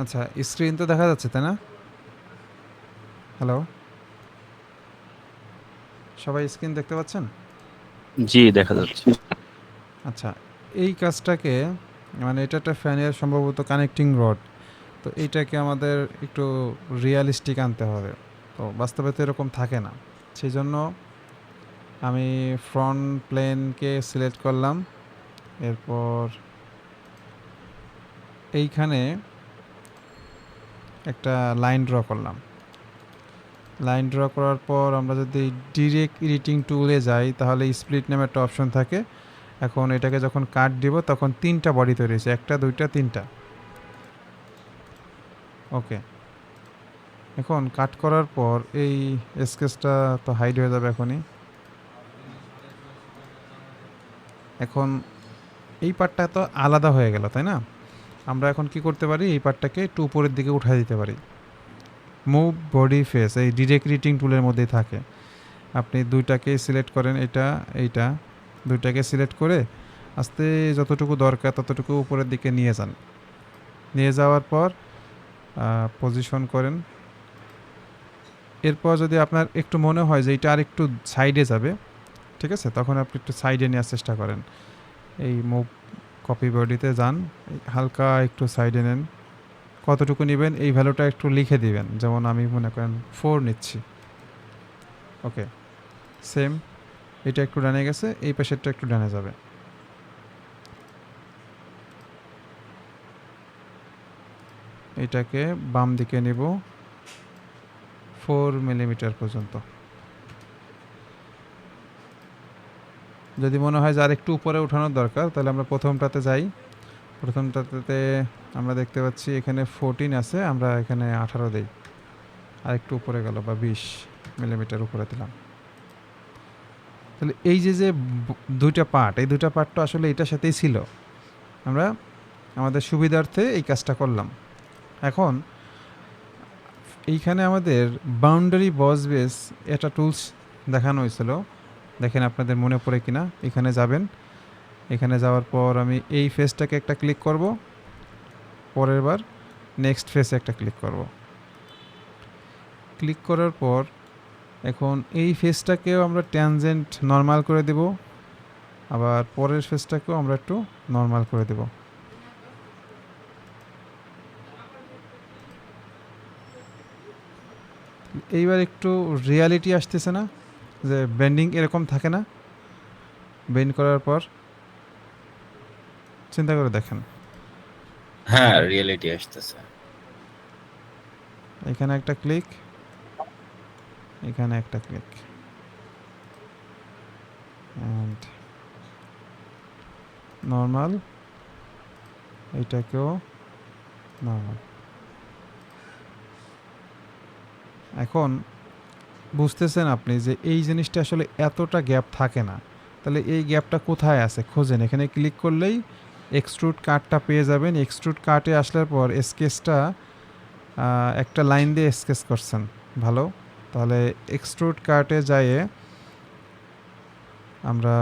আচ্ছা, স্ক্রিন তো দেখা যাচ্ছে তাই না? হ্যালো, সবাই স্ক্রিন দেখতে পাচ্ছেন? জি, দেখা যাচ্ছে। আচ্ছা, এই কাজটাকে মানে এটা একটা ফ্যানের সম্ভবত কানেক্টিং রড। তো এইটাকে আমাদের একটু রিয়ালিস্টিক আনতে হবে। তো বাস্তবে তো এরকম থাকে না। সেই জন্য আমি ফ্রন্ট প্লেনকে সিলেক্ট করলাম। এরপর এইখানে একটা লাইন ড্র করলাম। লাইন ড্র করার পর আমরা যদি ডিরেক্ট এডিটিং টুলে যাই তাহলে স্প্লিট নামে একটা অপশন থাকে। এখন এটাকে যখন কাট দিব তখন তিনটা বডি তৈরি হয়েছে, একটা দুইটা তিনটা। ওকে, এখন কাট করার পর এই স্কেচটা তো হাইড হয়ে যাবে এখনই। এখন এই পার্টটা তো আলাদা হয়ে গেল তাই না? আমরা এখন কি করতে পারি, এই পার্টটাকে একটু উপরের দিকে উঠাই দিতে পারি। মুভ বডি ফেস এই ডিরেক্ট এডিটিং টুলের মধ্যেই থাকে। আপনি দুইটাকে সিলেক্ট করেন, এটা এইটা, দুইটাকে সিলেক্ট করে আস্তে যতটুকু দরকার ততটুকু উপরের দিকে নিয়ে যান। নিয়ে যাওয়ার পর পজিশন করেন। এরপর যদি আপনার একটু মনে হয় যে এটা আর একটু সাইডে যাবে, ঠিক আছে, তখন আপনি একটু সাইডে নেওয়ার চেষ্টা করেন। এই মুভ কপি বডিতে যান, হালকা একটু সাইডে নেন। কতটুকু নেবেন এই ভ্যালুটা একটু লিখে দিবেন, যেমন আমি মনে করেন 4 নিচ্ছি। ওকে, সেম, এটা একটু ডানে গেছে, এই পাশেরটা একটু ডানে যাবে। এটাকে বাম দিকে নিব 4 মিলিমিটার পর্যন্ত। যদি মনে হয় যে আর একটু উপরে উঠানোর দরকার তাহলে আমরা প্রথমটাতে যাই। প্রথমটাতে আমরা দেখতে পাচ্ছি এখানে 14 আছে, আমরা এখানে 18 দেই। আর একটু উপরে গেল বা 20 মিলিমিটার উপরে দিলাম। তাহলে এই যে যে দুইটা পার্ট, এই দুইটা পার্ট তো আসলে এটার সাথেই ছিল। আমরা আমাদের সুবিধার্থে এই কাজটা করলাম। এখন এইখানে আমাদের বাউন্ডারি বস বেস এটা টুলস দেখানো হয়েছিল, দেখেন আপনাদের মনে পড়ে কিনা। এখানে যাবেন, এখানে যাওয়ার পর আমি এই ফেসটাকে একটা ক্লিক করব, পরের বার নেক্সট ফেসে একটা ক্লিক করব। ক্লিক করার পর এখন এই ফেসটাকেও আমরা ট্যানজেন্ট নর্মাল করে দেব, আবার পরের ফেসটাকেও আমরা একটু নর্মাল করে দেব। এইবার একটু রিয়ালিটি আসতেছে না, যে বেন্ডিং এরকম থাকে না বেন্ড করার পর? চিন্তা করে দেখেন, হ্যাঁ, রিয়েলিটি আসতেছে। এখানে একটা ক্লিক, এখানে একটা ক্লিক, অ্যান্ড নর্মাল, এইটাকেও নর্মাল। এখন বুঝতেছেন আপনি যে এই জিনিসটা আসলে এতটা গ্যাপ থাকে না। তাহলে এই গ্যাপটা কোথায় আছে খোঁজেন, এখানে ক্লিক করলেই এক্সট্রুড কাটটা পেয়ে যাবেন। এক্সট্রুড কাটে আসলে পর স্কেচটা একটা লাইন দিয়ে স্কেচ করছেন, ভালো। তাহলে এক্সট্রুড কাটে যাইয়ে আমরা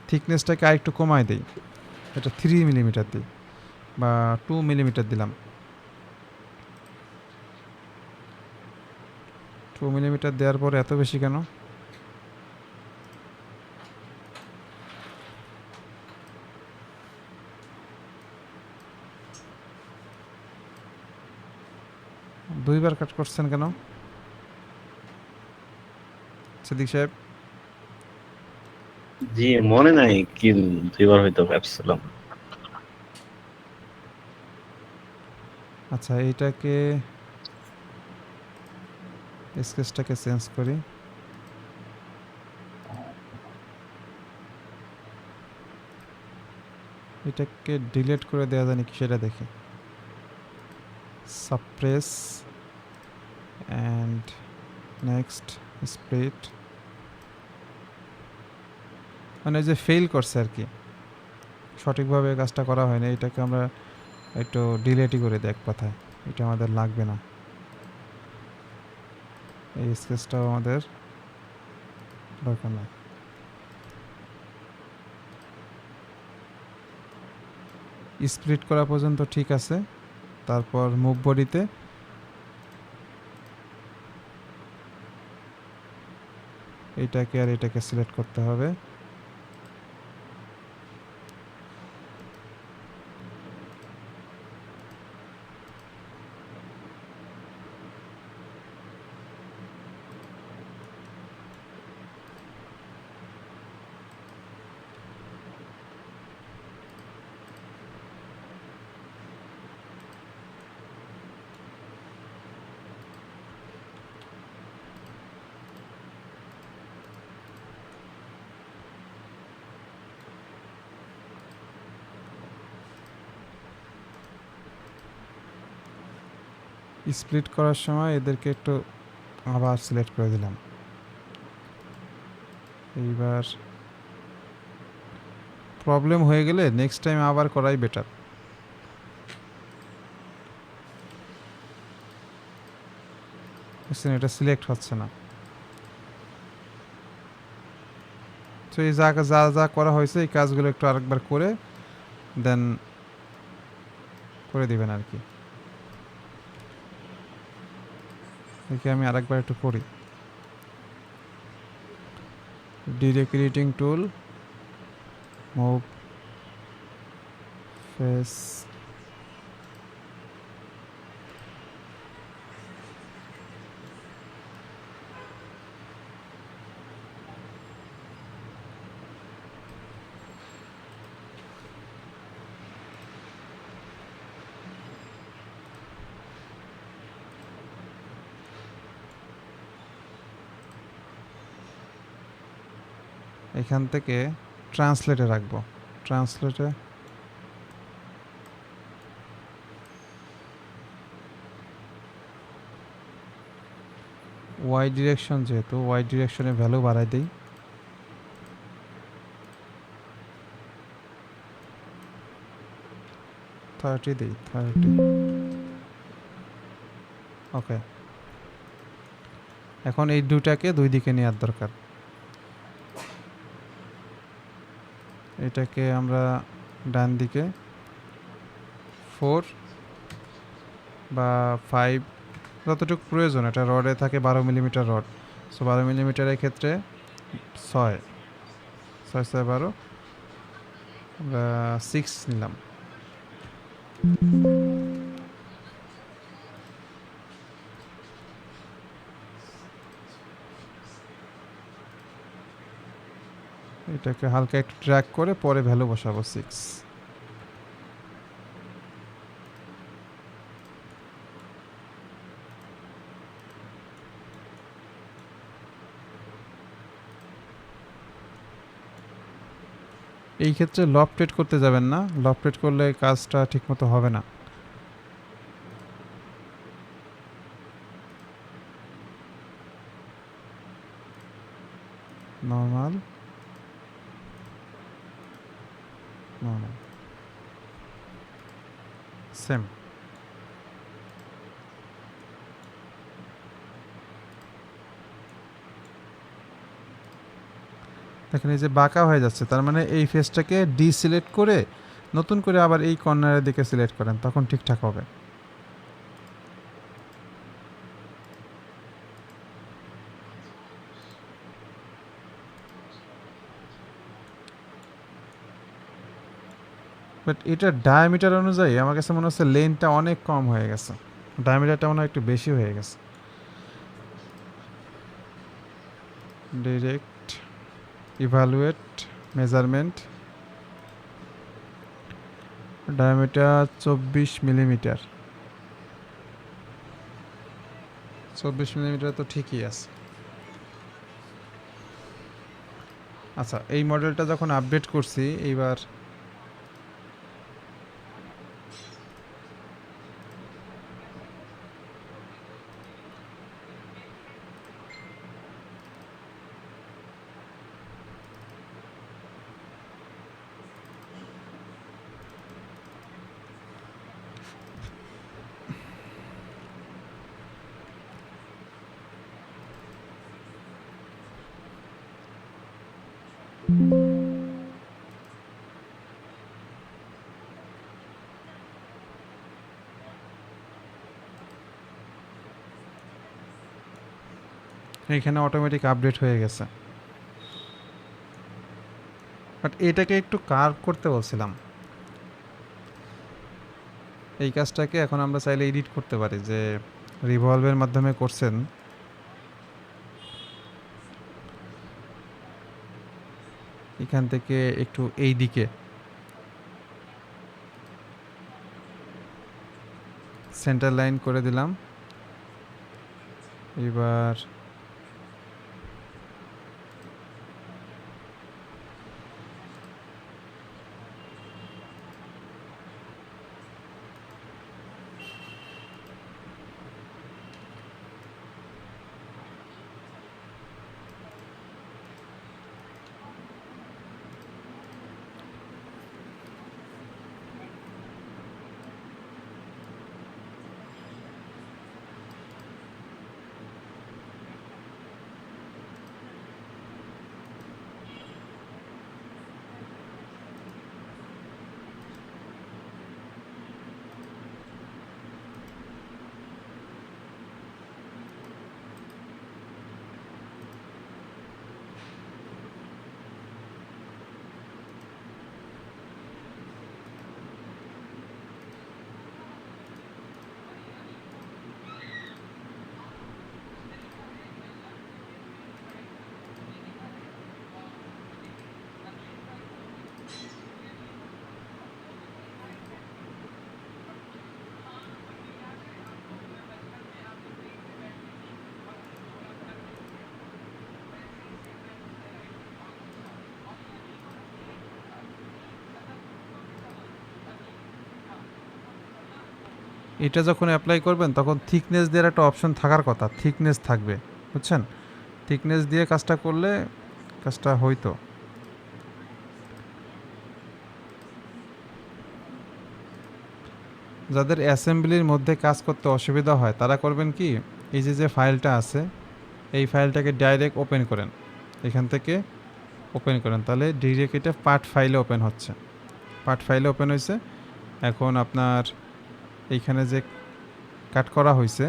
থিকনেসটাকে আরেকটু কমায় দিই, এটা 3 মিলিমিটার দিই বা 2 মিলিমিটার দিলাম। 2 মিলিমিটার দেওয়ার পর এত বেশি কেন? দুইবার কাট করছেন কেন সিদ্দিক সাহেব? জি, মনে নাই কি দুইবার হয়তো ভাবছিলাম। আচ্ছা, এইটাকে স্কেচটাকে চেঞ্জ করি। এটাকে ডিলিট করে দেওয়া যায় নাকি সেটা দেখি। সাপ্রেস অ্যান্ড নেক্সট স্প্লিট, মানে যে ফেল করছে আর কি, সঠিকভাবে কাজটা করা হয়নি। এটাকে আমরা একটু ডিলেটই করে দিই এক কথায়, এটা আমাদের লাগবে না। এই স্কেচটাও আমাদের দরকার নাই। স্প্লিট করা পর্যন্ত ঠিক আছে। তারপর মুভ বডিতে এইটাকে আর এটাকে সিলেক্ট করতে হবে। স্প্লিট করার সময় এদেরকে একটু আবার সিলেক্ট করে দিলাম। এইবার প্রবলেম হয়ে গেলে নেক্সট টাইম আবার করাই বেটার। এটা সিলেক্ট হচ্ছে না। তো এই যা যা যা করা হয়েছে এই কাজগুলো একটু আরেকবার করে দেন করে দিবেন আর কি। একে আমি আরেকবার একটু করি। ডিরেক্রিয়েটিং টুল, মুভ ফেস, এখান থেকে ট্রান্সলেটে রাখবো। ট্রান্সলেটে ওয়াই ডিরেকশন, যেহেতু ওয়াই ডিরেকশনে ভ্যালু বাড়াই দিই। থার্টি দিই, 30। ওকে, এখন এই দুটাকে দুই দিকে নেওয়ার দরকার। এটাকে আমরা ডান দিকে 4 বা 5 যতটুকু প্রয়োজন। এটা রডে থাকে 12 মিলিমিটার রড, সো 12 মিলিমিটারের ক্ষেত্রে 6 6 6 12 আমরা 6 নিলাম। এটাকে হালকা একটু ট্র্যাক করে পরে ভ্যালু বসাবো 6। এই ক্ষেত্রে লফটেড করতে যাবেন না, লফটেড করলে কাজটা ঠিকমতো হবে না। Normal normal same. দেখেন এই যে বাঁকা হয়ে যাচ্ছে, তার মানে এই ফেসটাকে ডিসিলেক্ট করে নতুন করে আবার এই কর্নারের দিকে সিলেক্ট করেন, তখন ঠিকঠাক হবে। বাট এটা ডায়ামিটার অনুযায়ী আমার কাছে মনে হচ্ছে লেনটা অনেক কম হয়ে গেছে, ডায়ামিটারটা মনে হয় একটু বেশি হয়ে গেছে। Direct evaluate measurement, diameter 24 millimetre. 24 millimetre তো ঠিকই আছে। আচ্ছা, এই মডেলটা যখন আপডেট করছি এইবার এখানে অটোমেটিক আপডেট হয়ে গেছে। বাট এটাকে একটু কার্ভ করতে বলছিলাম। এই কাজটাকে এখন আমরা চাইলে এডিট করতে পারি, যে রিভলভের মাধ্যমে করছেন, এখান থেকে একটু এই দিকে সেন্টার লাইন করে দিলাম। এবার এটা যখন অ্যাপ্লাই করবেন তখন থিকনেস দেওয়ার একটা অপশন থাকার কথা, থিকনেস থাকবে, বুঝছেন? থিকনেস দিয়ে কাজটা করলে কাজটা হইতো। যাদের অ্যাসেম্বলির মধ্যে কাজ করতে অসুবিধা হয় তারা করবেন কি, এই যে ফাইলটা আছে এই ফাইলটাকে ডাইরেক্ট ওপেন করেন, এখান থেকে ওপেন করেন, তাহলে ডিরেক্ট এটা পার্ট ফাইলে ওপেন হচ্ছে। পার্ট ফাইলে ওপেন হয়েছে। এখন আপনার এইখানে যে কাট করা হয়েছে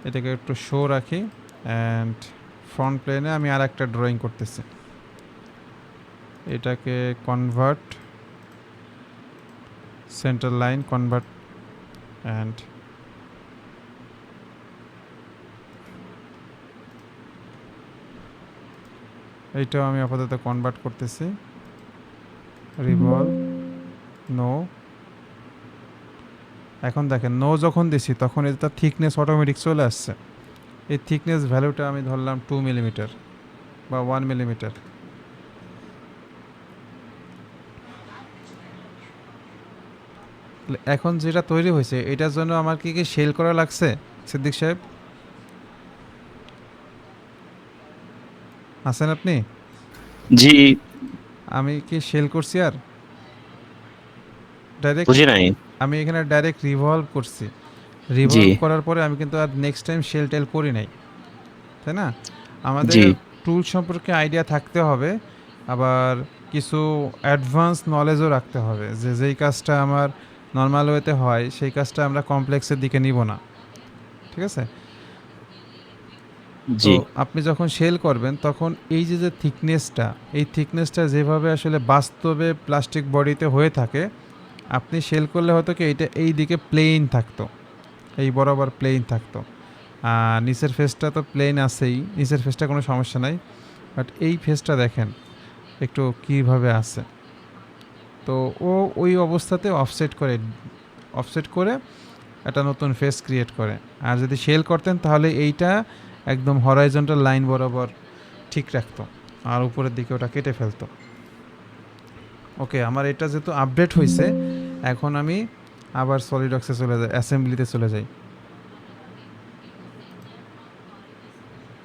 এটাকে একটু শো রাখি, অ্যান্ড ফ্রন্ট প্লেনে আমি আর একটা ড্রয়িং করতেছি। এটাকে convert, center line convert, and এইটাও আমি আপাতত কনভার্ট করতেছি। রিভলভ নো। এখন দেখেন নো যখন দিছি তখন এটা থিকনেস অটোমেটিক চলে আসছে। এই থিকনেস ভ্যালুটা আমি ধরলাম 2 মিলিমিটার বা 1 মিলিমিটার। এখন যেটা তৈরি হয়েছে এটার জন্য আমার কি কি শেল করা লাগছে সিদ্দিক সাহেব? আছেন আপনি? জি, আমি কি শেল করছি আর ডাইরেক্ট? বুঝি নাই। আমি এখানে ডাইরেক্ট রিভলভ করছি। জি রিভলভ করার পরে আমি কিন্তু আর নেক্সট টাইম শেল টেল করি নাই, তাই না? আমাদের জি টুল সম্পর্কে আইডিয়া থাকতে হবে, আবার কিছু অ্যাডভান্স নলেজও রাখতে হবে, যে যেই কাজটা আমার নর্মাল ওয়েতে হয় সেই কাজটা আমরা কমপ্লেক্সের দিকে নিব না, ঠিক আছে? তো জি আপনি যখন শেল করবেন তখন এই যে থিকনেসটা, এই থিকনেসটা যেভাবে আসলে বাস্তবে প্লাস্টিক বডিতে হয়ে থাকে, আপনি শেল করলে হয়তো কি এইটা এই দিকে প্লেন থাকতো, এই বরাবর প্লেন থাকতো, আর নিচের ফেসটা তো প্লেন আছেই, নিচের ফেসটা কোনো সমস্যা নাই, বাট এই ফেসটা দেখেন একটু কীভাবে আছে। তো ও ওই অবস্থাতে অফসেট করে একটা নতুন ফেস ক্রিয়েট করে। আর যদি শেল করতেন তাহলে এইটা একদম হরাইজন্টাল লাইন বরাবর ঠিক রাখতো, আর উপরের দিকে ওটা কেটে ফেলতো। ওকে, আমার এটা যেহেতু আপডেট হয়েছে, এখন আমি আবার সলিডওয়ার্কসে চলে যাই, অ্যাসেম্বলিতে চলে যাই।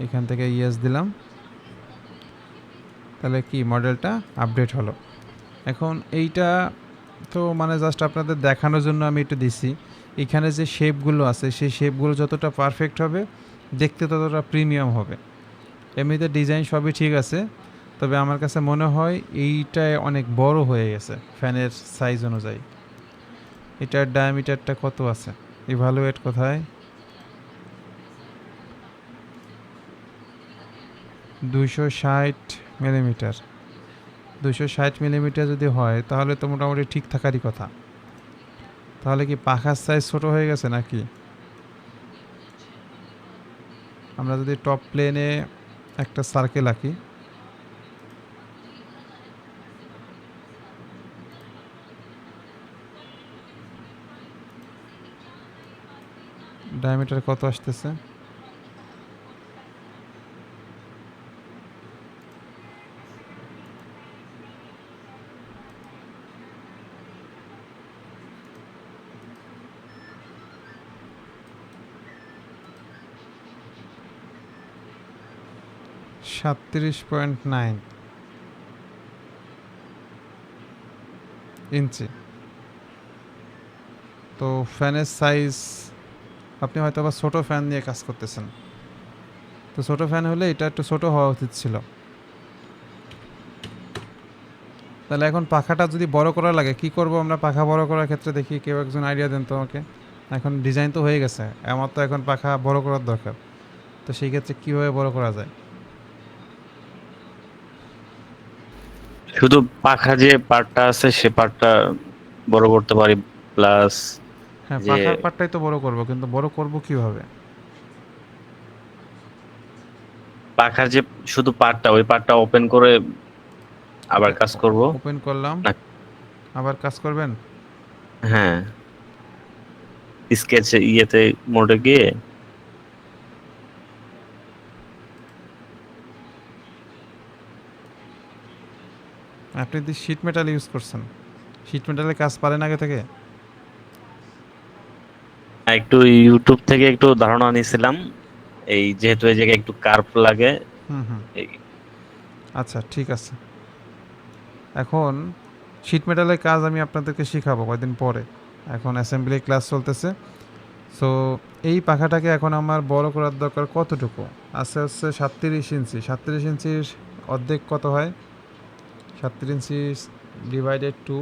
এখান থেকে ইয়েস দিলাম, তাহলে কি মডেলটা আপডেট হলো। এখন এইটা তো মানে জাস্ট আপনাদের দেখানোর জন্য আমি একটু দিছি। এখানে যে শেপগুলো আছে সেই শেপগুলো যতটা পারফেক্ট হবে দেখতে ততটা প্রিমিয়াম হবে। এমনিতে ডিজাইন সবই ঠিক আছে, তবে আমার কাছে মনে হয় এইটায় অনেক বড় হয়ে গেছে ফ্যানের সাইজ অনুযায়ী। এটার ডায়ামিটারটা কত আছে? ইভালুয়েট কোথায়? 260 মিলিমিটার। 260 মিলিমিটার যদি হয় তাহলে তো মোটামুটি ঠিক থাকারই কথা। তাহলে কি পাখার সাইজ ছোট হয়ে গেছে নাকি? আমরা যদি টপ প্লেনে একটা সার্কেল আঁকি, ডায়ামিটার কত আসতেছে? (37.9 ইঞ্চি। তো ফ্যানের সাইজ, আপনি হয়তো বা ছোটো ফ্যান নিয়ে কাজ করতেছেন, তো ছোটো ফ্যান হলে এটা একটু ছোটো হওয়া উচিত ছিল। তাহলে এখন পাখাটা যদি বড় করা লাগে কি করব আমরা? পাখা বড় করার ক্ষেত্রে দেখি কেউ একজন আইডিয়া দেন তো আমাকে। এখন ডিজাইন তো হয়ে গেছে, আমার তো এখন পাখা বড় করার দরকার, তো সেই ক্ষেত্রে কীভাবে বড় করা যায়? শুধু পাখা যে পার্টটা আছে সে পার্টটা বড় করতে পারি, প্লাস হ্যাঁ, যে পাখার পাটটাই তো বড় করব, কিন্তু বড় করব কিভাবে? পাখার যে শুধু পার্টটা, ওই পার্টটা ওপেন করে আবার কাজ করব। ওপেন করলাম, না, আবার কাজ করবেন? হ্যাঁ, স্কেচ ইয়েতে মোডে গিয়ে আপনি যদি শিট মেটাল ইউজ করছেন, শিট মেটালের কাজ পারেন আগে থেকে? একটু ইউটিউব থেকে একটু ধারণা নিয়েছিলাম, এই যেহেতু এই জায়গায় একটু কার্ভ লাগে। হুম হুম, এই আচ্ছা ঠিক আছে। এখন শিট মেটালের কাজ আমি আপনাদেরকে শিখাবো কয়েকদিন পরে, এখন অ্যাসেম্বলি ক্লাস চলতেছে। সো এই পাখাটাকে এখন আমার বড় করার দরকার কতটুকু আছে? হচ্ছে 37 ইঞ্চি। 37 ইঞ্চির অর্ধেক কত হয়? 37 ইঞ্চি ডিভাইডেড টু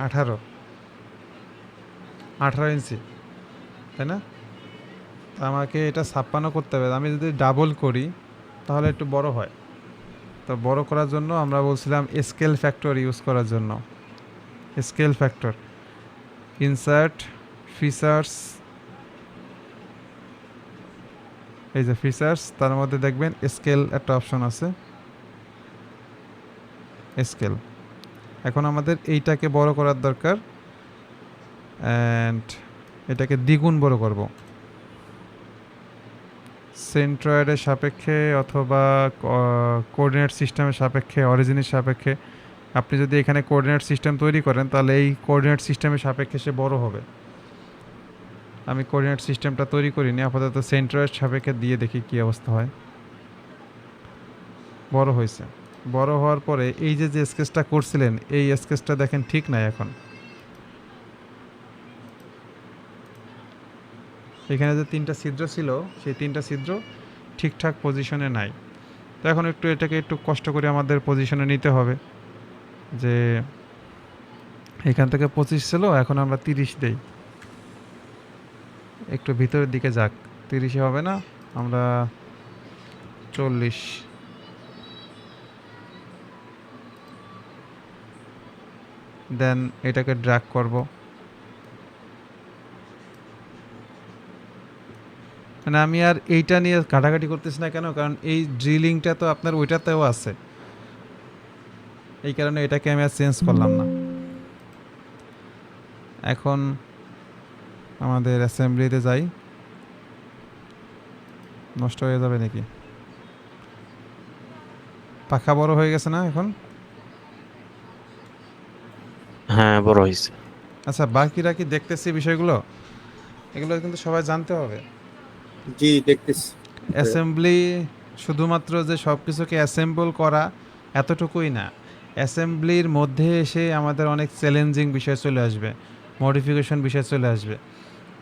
18, 18 ইঞ্চি, তাই না? তো আমাকে এটা 56 করতে হবে। আমি যদি ডাবল করি তাহলে একটু বড় হয়। তো বড় করার জন্য আমরা বলছিলাম স্কেল ফ্যাক্টর ইউজ করার জন্য। স্কেল ফ্যাক্টর, ইনসার্ট, ফিচার্স, এই যে ফিচার্স, তার মধ্যে দেখবেন স্কেল একটা অপশন আছে, স্কেল। এখন আমাদের এইটাকে বড় করার দরকার, অ্যান্ড এটাকে দ্বিগুণ বড় করব সেন্ট্রয়েডের সাপেক্ষে অথবা কোঅর্ডিনেট সিস্টেমের সাপেক্ষে, অরিজিনের সাপেক্ষে। আপনি যদি এখানে কোঅর্ডিনেট সিস্টেম তৈরি করেন তাহলে এই কোঅর্ডিনেট সিস্টেমের সাপেক্ষে সে বড় হবে। আমি কোঅর্ডিনেট সিস্টেমটা তৈরি করিনি, আপাতত সেন্ট্রয়েড সাপেক্ষে দিয়ে দেখি কী অবস্থা হয়। বড় হয়েছে। বড় হওয়ার পরে এই যে স্কেচটা করছিলেন, এই স্কেচটা দেখেন ঠিক নাই এখন। এখানে যে 3টা ছিদ্র ছিল সেই 3টা ছিদ্র ঠিকঠাক পজিশনে নাই। তো এখন একটু এটাকে একটু কষ্ট করে আমাদের পজিশনে নিতে হবে, যে এখান থেকে 25 ছিল, এখন আমরা 30 দেই। একটু ভিতরের দিকে যাক, 30-এ হবে না, আমরা 40, দেন এটাকে ড্র্যাগ করব। মানে আমি আর এইটা নিয়ে ঘাটাঘাটি করতেছি না কেন, কারণ এই ড্রিলিংটা তো আপনার ওইটাতেও আছে, এই কারণে এটাকে আমি আর চেঞ্জ করলাম না। এখন আমাদের অ্যাসেম্বলিতে যাই। নষ্ট হয়ে যাবে নাকি? পাখা বড় হয়ে গেছে না এখন? হ্যাঁ বড় হয়েছে। আচ্ছা, বাকিরা কি দেখতেছি বিষয়গুলো? এগুলো কিন্তু সবাই জানতে হবে। জি দেখতেছি। অ্যাসেম্বলি শুধুমাত্র যে সব কিছুকে অ্যাসেম্বল করা এতটুকুই না, অ্যাসেম্বলির মধ্যে এসে আমাদের অনেক চ্যালেঞ্জিং বিষয় চলে আসবে, মডিফিকেশন বিষয় চলে আসবে।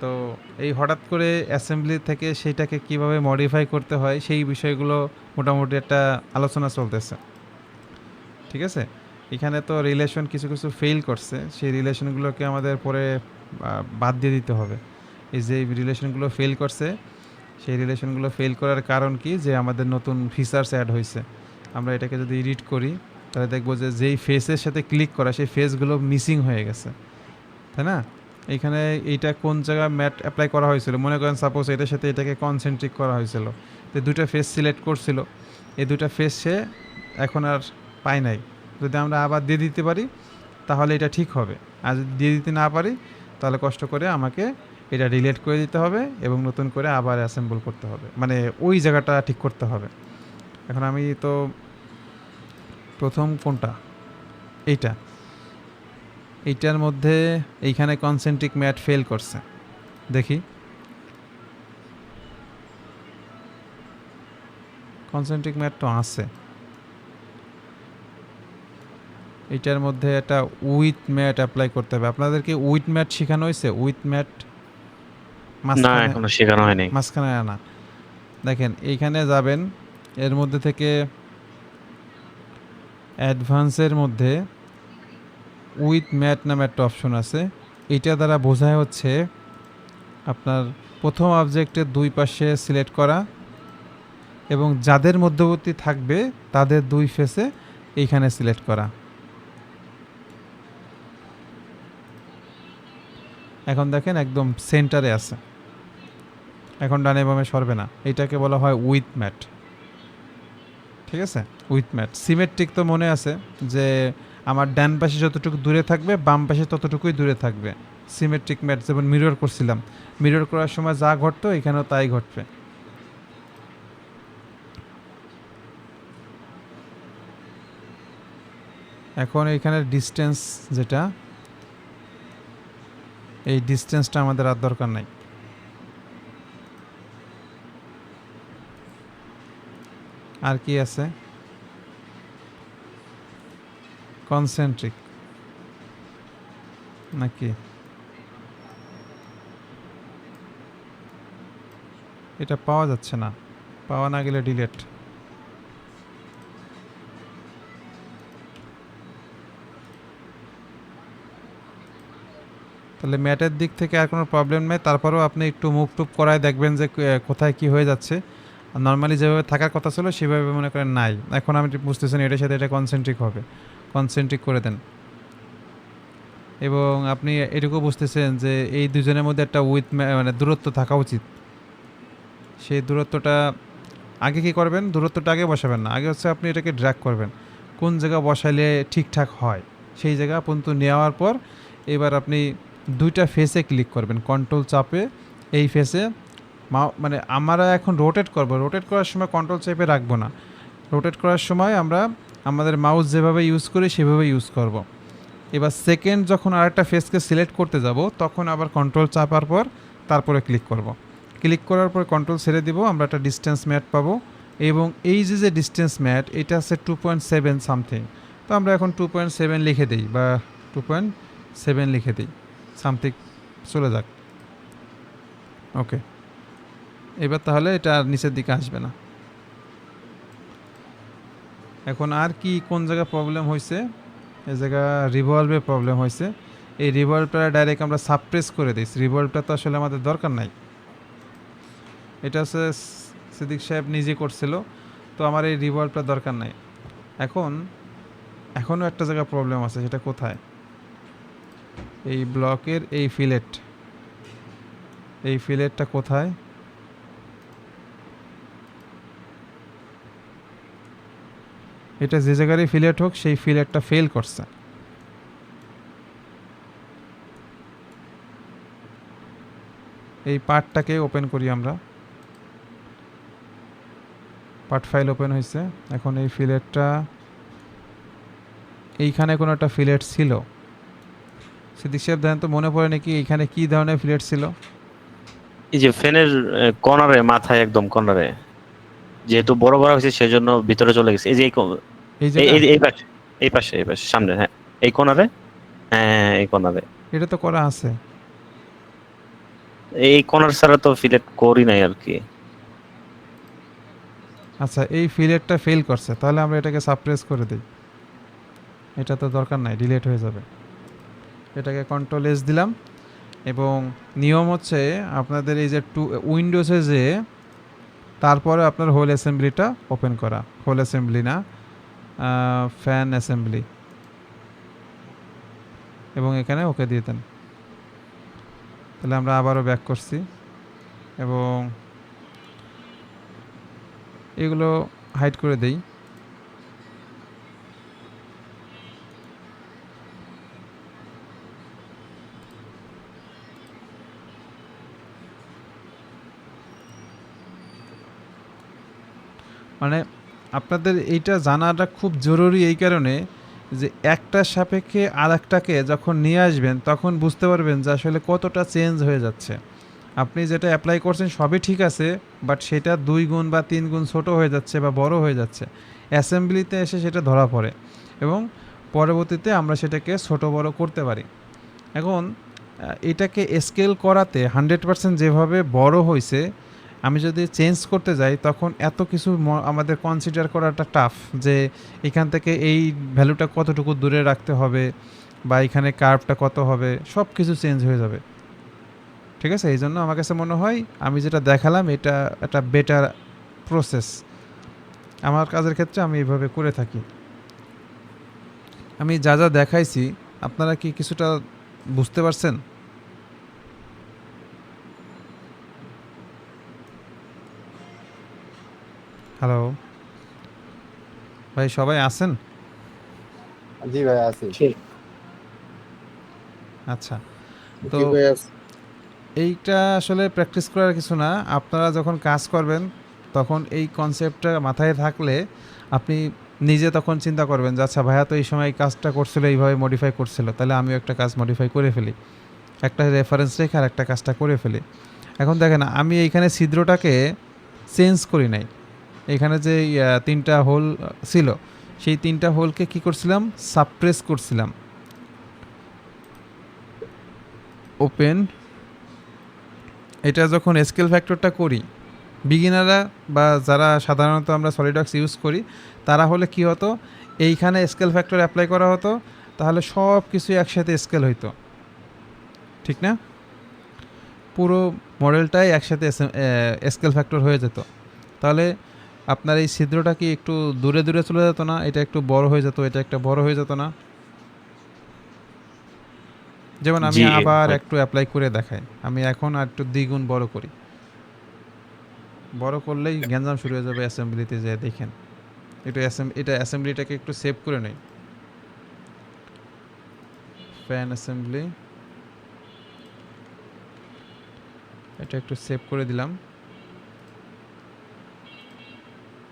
তো এই হঠাৎ করে অ্যাসেম্বলি থেকে সেইটাকে কিভাবে মডিফাই করতে হয় সেই বিষয়গুলো মোটামুটি একটা আলোচনা চলতেছে, ঠিক আছে? এখানে তো রিলেশন কিছু কিছু ফেল করছে, সেই রিলেশনগুলোকে আমাদের পরে বাদ দিয়ে দিতে হবে। এই যে রিলেশনগুলো ফেল করছে, সেই রিলেশনগুলো ফেল করার কারণ কি, যে আমাদের নতুন ফিচার্স অ্যাড হয়েছে। আমরা এটাকে যদি এডিট করি তাহলে দেখবো যে যেই ফেসের সাথে ক্লিক করা সেই ফেসগুলো মিসিং হয়ে গেছে, তাই না? এইখানে এইটা কোন জায়গায় ম্যাট অ্যাপ্লাই করা হয়েছিল, মনে করেন সাপোজ এটার সাথে এটাকে কনসেন্ট্রিক করা হয়েছিল, তো দুটো ফেস সিলেক্ট করছিল, এই দুটো ফেস সে এখন আর পায় নাই। যদি আমরা আবার দিয়ে দিতে পারি তাহলে এটা ঠিক হবে, আর যদি দিয়ে দিতে না পারি তাহলে কষ্ট করে আমাকে এটা ডিলিট করে দিতে হবে এবং নতুন করে আবার অ্যাসেম্বল করতে হবে, মানে ওই জায়গাটা ঠিক করতে হবে। এখন আমি তো প্রথম কোনটা, এইটার মধ্যে এইখানে কনসেন্ট্রিক ম্যাট ফেল করছে, দেখি কনসেন্ট্রিক ম্যাট তো আছে। এইটার মধ্যে একটা উইথ ম্যাট অ্যাপ্লাই করতে হবে। আপনাদেরকে উইথ ম্যাট শেখানো হয়েছে? উইথ ম্যাট না, এখনো শেখানো হয়নি। মাঝখানে না, দেখেন এইখানে যাবেন, এর মধ্যে থেকে অ্যাডভান্সের মধ্যে উইথ ম্যাট নামে একটা অপশন আছে। এটা দ্বারা বোঝায় হচ্ছে আপনার প্রথম অবজেক্টের দুই পাশে সিলেক্ট করা এবং যাদের মধ্যবর্তী থাকবে তাদের দুই ফেসে এইখানে সিলেক্ট করা। এখন দেখেন একদম সেন্টারে আছে, এখন ডানে বামে সরবে না। এইটাকে বলা হয় উইথ ম্যাট, ঠিক আছে? With mat. সিমেট্রিক তো মনে আছে যে আমার ডান পাশে যতটুকু দূরে থাকবে বাম পাশে ততটুকুই দূরে থাকবে। সিমেট্রিক ম্যাট যেমন মিরর করছিলাম, মিরর করার সময় যা ঘটতো এখানেও তাই ঘটবে। এখন এইখানের ডিস্টেন্স যেটা, এই ডিস্টেন্সটা আমাদের আর দরকার নাই। আর কি আছে? কনসেন্ট্রিক নাকি? এটা পাওয়া যাচ্ছে না, পাওয়া না গেলে ডিলেট। তাহলে ম্যাটের দিক থেকে আর কোনো প্রবলেম নেই, তারপরেও আপনি একটু মুভ টুভ করায় দেখবেন যে কোথায় কি হয়ে যাচ্ছে। নর্মালি যেভাবে থাকার কথা ছিল সেভাবে মনে করেন নাই, এখন আমি বুঝতেছেন এটার সাথে এটা কনসেন্ট্রিক হবে, কনসেন্ট্রিক করে দেন। এবং আপনি এটুকু বুঝতেছেন যে এই দুজনের মধ্যে একটা উইথ মানে দূরত্ব থাকা উচিত। সেই দূরত্বটা আগে কি করবেন, দূরত্বটা আগে বসাবেন না, আগে হচ্ছে আপনি এটাকে ড্র্যাগ করবেন কোন জায়গা বসাইলে ঠিকঠাক হয়, সেই জায়গা পর্যন্ত নেওয়ার পর এবার আপনি দুইটা ফেসে ক্লিক করবেন, কন্ট্রোল চাপে এই ফেসে মানে আমরা এখন রোটেট করব, রোটেট করার সময় কন্ট্রোল চেপে রাখবো না, রোটেট করার সময় আমরা আমাদের মাউস যেভাবে ইউজ করি সেভাবে ইউজ করব। এবার সেকেন্ড যখন আরেকটা ফেসকে সিলেক্ট করতে যাব তখন আবার কন্ট্রোল চাপার পর তারপরে ক্লিক করব। ক্লিক করার পর কন্ট্রোল ছেড়ে দিব, আমরা একটা ডিস্টেন্স ম্যাট পাবো। এবং এই যে ডিস্টেন্স ম্যাট এটা আছে 2.7 সামথিং, তো আমরা এখন 2.7 লিখে দিই বা 2.7 লিখে দিই, সামথিং চলে যাক। ওকে, এবার তাহলে এটা আর নিচের দিকে আসবে না। এখন আর কি কোন জায়গায় প্রবলেম হয়েছে, এই জায়গা রিভলভে প্রবলেম হয়েছে। এই রিভলভটা ডাইরেক্ট আমরা সাবপ্রেস করে দিই, রিভলভটা তো আসলে আমাদের দরকার নাই, এটা হচ্ছে সিদ্দিক সাহেব নিজে করছিল, তো আমার এই রিভলভটা দরকার নাই। এখনও একটা জায়গায় প্রবলেম আছে, সেটা কোথায়? এই ব্লকের এই ফিলেটটা কোথায়? এটা যে জায়গায় ফিলেট হোক সেই ফিলেটটা ফেল করছে। এই পার্টটাকে ওপেন করি আমরা, পার্ট ফাইল ওপেন হয়েছে। এখন এই ফিলেটটা এইখানে কোনো একটা ফিলেট ছিল, সিদ্দিক সাহেব দেখেন তো মনে পড়ে নাকি এইখানে কি ধরনের ফিলেট ছিল? এই যে ফ্যানের কর্নারে, মাথায় একদম কর্নারে, যেহেতু বড় বড় হয়েছে সেজন্য ভিতরে চলে গেছে। এই যে এই পাশে সামনে, হ্যাঁ এই কর্নারে, হ্যাঁ এই কর্নারে। এটা তো করা আছে, এই কর্নার ছাড়া তো ফিলেট করি নাই আর কি। আচ্ছা এই ফিলেটটা ফেল করছে, তাহলে আমরা এটাকে সাপ্রেস করে দিই, এটা তো দরকার নাই, ডিলিট হয়ে যাবে। এটাকে কন্ট্রোল এস দিলাম, এবং নিয়ম হচ্ছে আপনাদের এই যে উইন্ডোজে যে তারপরে আপনার হোল অ্যাসেম্বলিটা ওপেন করা, হোল অ্যাসেম্বলি না, ফ্যান অ্যাসেম্বলি, এবং এখানে ওকে দিয়ে দেন। তাহলে আমরা আবারও ব্যাক করছি এবং এগুলো হাইড করে দেই। মানে আপনাদের এইটা জানাটা খুব জরুরি এই কারণে যে একটার সাপেক্ষে আর একটাকে যখন নিয়ে আসবেন তখন বুঝতে পারবেন যে আসলে কতটা চেঞ্জ হয়ে যাচ্ছে। আপনি যেটা অ্যাপ্লাই করছেন সবই ঠিক আছে, বাট সেটা 2 গুণ বা 3 গুণ ছোট হয়ে যাচ্ছে বা বড় হয়ে যাচ্ছে। অ্যাসেম্বলিতে এসে সেটা ধরা পড়ে এবং পরবর্তীতে আমরা সেটাকে ছোট বড় করতে পারি। এখন এটাকে স্কেল করাতে 100% যেভাবে বড় হয়েছে, আমি যদি চেঞ্জ করতে যাই তখন এত কিছু আমাদের কনসিডার করাটা টাফ, যে এখান থেকে এই ভ্যালুটা কতটুকু দূরে রাখতে হবে বা এখানে কার্ভটা কত হবে, সব কিছু চেঞ্জ হয়ে যাবে। ঠিক আছে, এই জন্য আমার কাছে মনে হয় আমি যেটা দেখালাম এটা একটা বেটার প্রসেস। আমার কাজের ক্ষেত্রে আমি এইভাবে করে থাকি। আমি যা যা দেখাইছি আপনারা কি কিছুটা বুঝতে পারছেন? হ্যালো ভাই, সবাই আছেন? জি ভাই আছি। আচ্ছা, তো জি ভাই আছে। এইটা আসলে প্র্যাকটিস করার কিছু না। আপনারা যখন কাজ করবেন তখন এই কনসেপ্টটা মাথায় থাকলে আপনি নিজে তখন চিন্তা করবেন যে আচ্ছা ভাইয়া তো এই সময় এই কাজটা করছিল, এইভাবে মডিফাই করছিল, তাহলে আমিও একটা কাজ মডিফাই করে ফেলি, একটা রেফারেন্স রেখে আর একটা কাজটা করে ফেলি। এখন দেখেন আমি এইখানে ছিদ্রটাকে চেঞ্জ করি নাই। এখানে যে 3টা হোল ছিল, সেই 3টা হোলকে কি করছিলাম, সাপ্রেস করছিলাম। ওপেন, এটা যখন স্কেল ফ্যাক্টরটা করি, বিগিনাররা বা যারা সাধারণত আমরা সলিডওয়ার্কস ইউজ করি তারা হলে কি হতো, এইখানে স্কেল ফ্যাক্টর অ্যাপ্লাই করা হতো, তাহলে সব কিছু একসাথে স্কেল হইতো, ঠিক না? পুরো মডেলটাই একসাথে স্কেল ফ্যাক্টর হয়ে যেত। তাহলে আপনার এই ছিদ্রটা কি একটু দূরে দূরে চলে যেত না? এটা একটু বড় হয়ে যেত, এটা একটা বড় হয়ে যেত না? যেমন আমি জি আবার হয়। একটু অ্যাপ্লাই করে দেখাই। আমি এখন আর একটু দ্বিগুণ বড় করি। বড় করলেই গ্যাঞ্জাম শুরু হয়ে যাবে অ্যাসেম্বলিতে, যে দেখেন এটা অ্যাসেম্বলিটাকে একটু সেভ করে নেই। ফ্যান অ্যাসেম্বলি, এটা একটু সেভ করে দিলাম।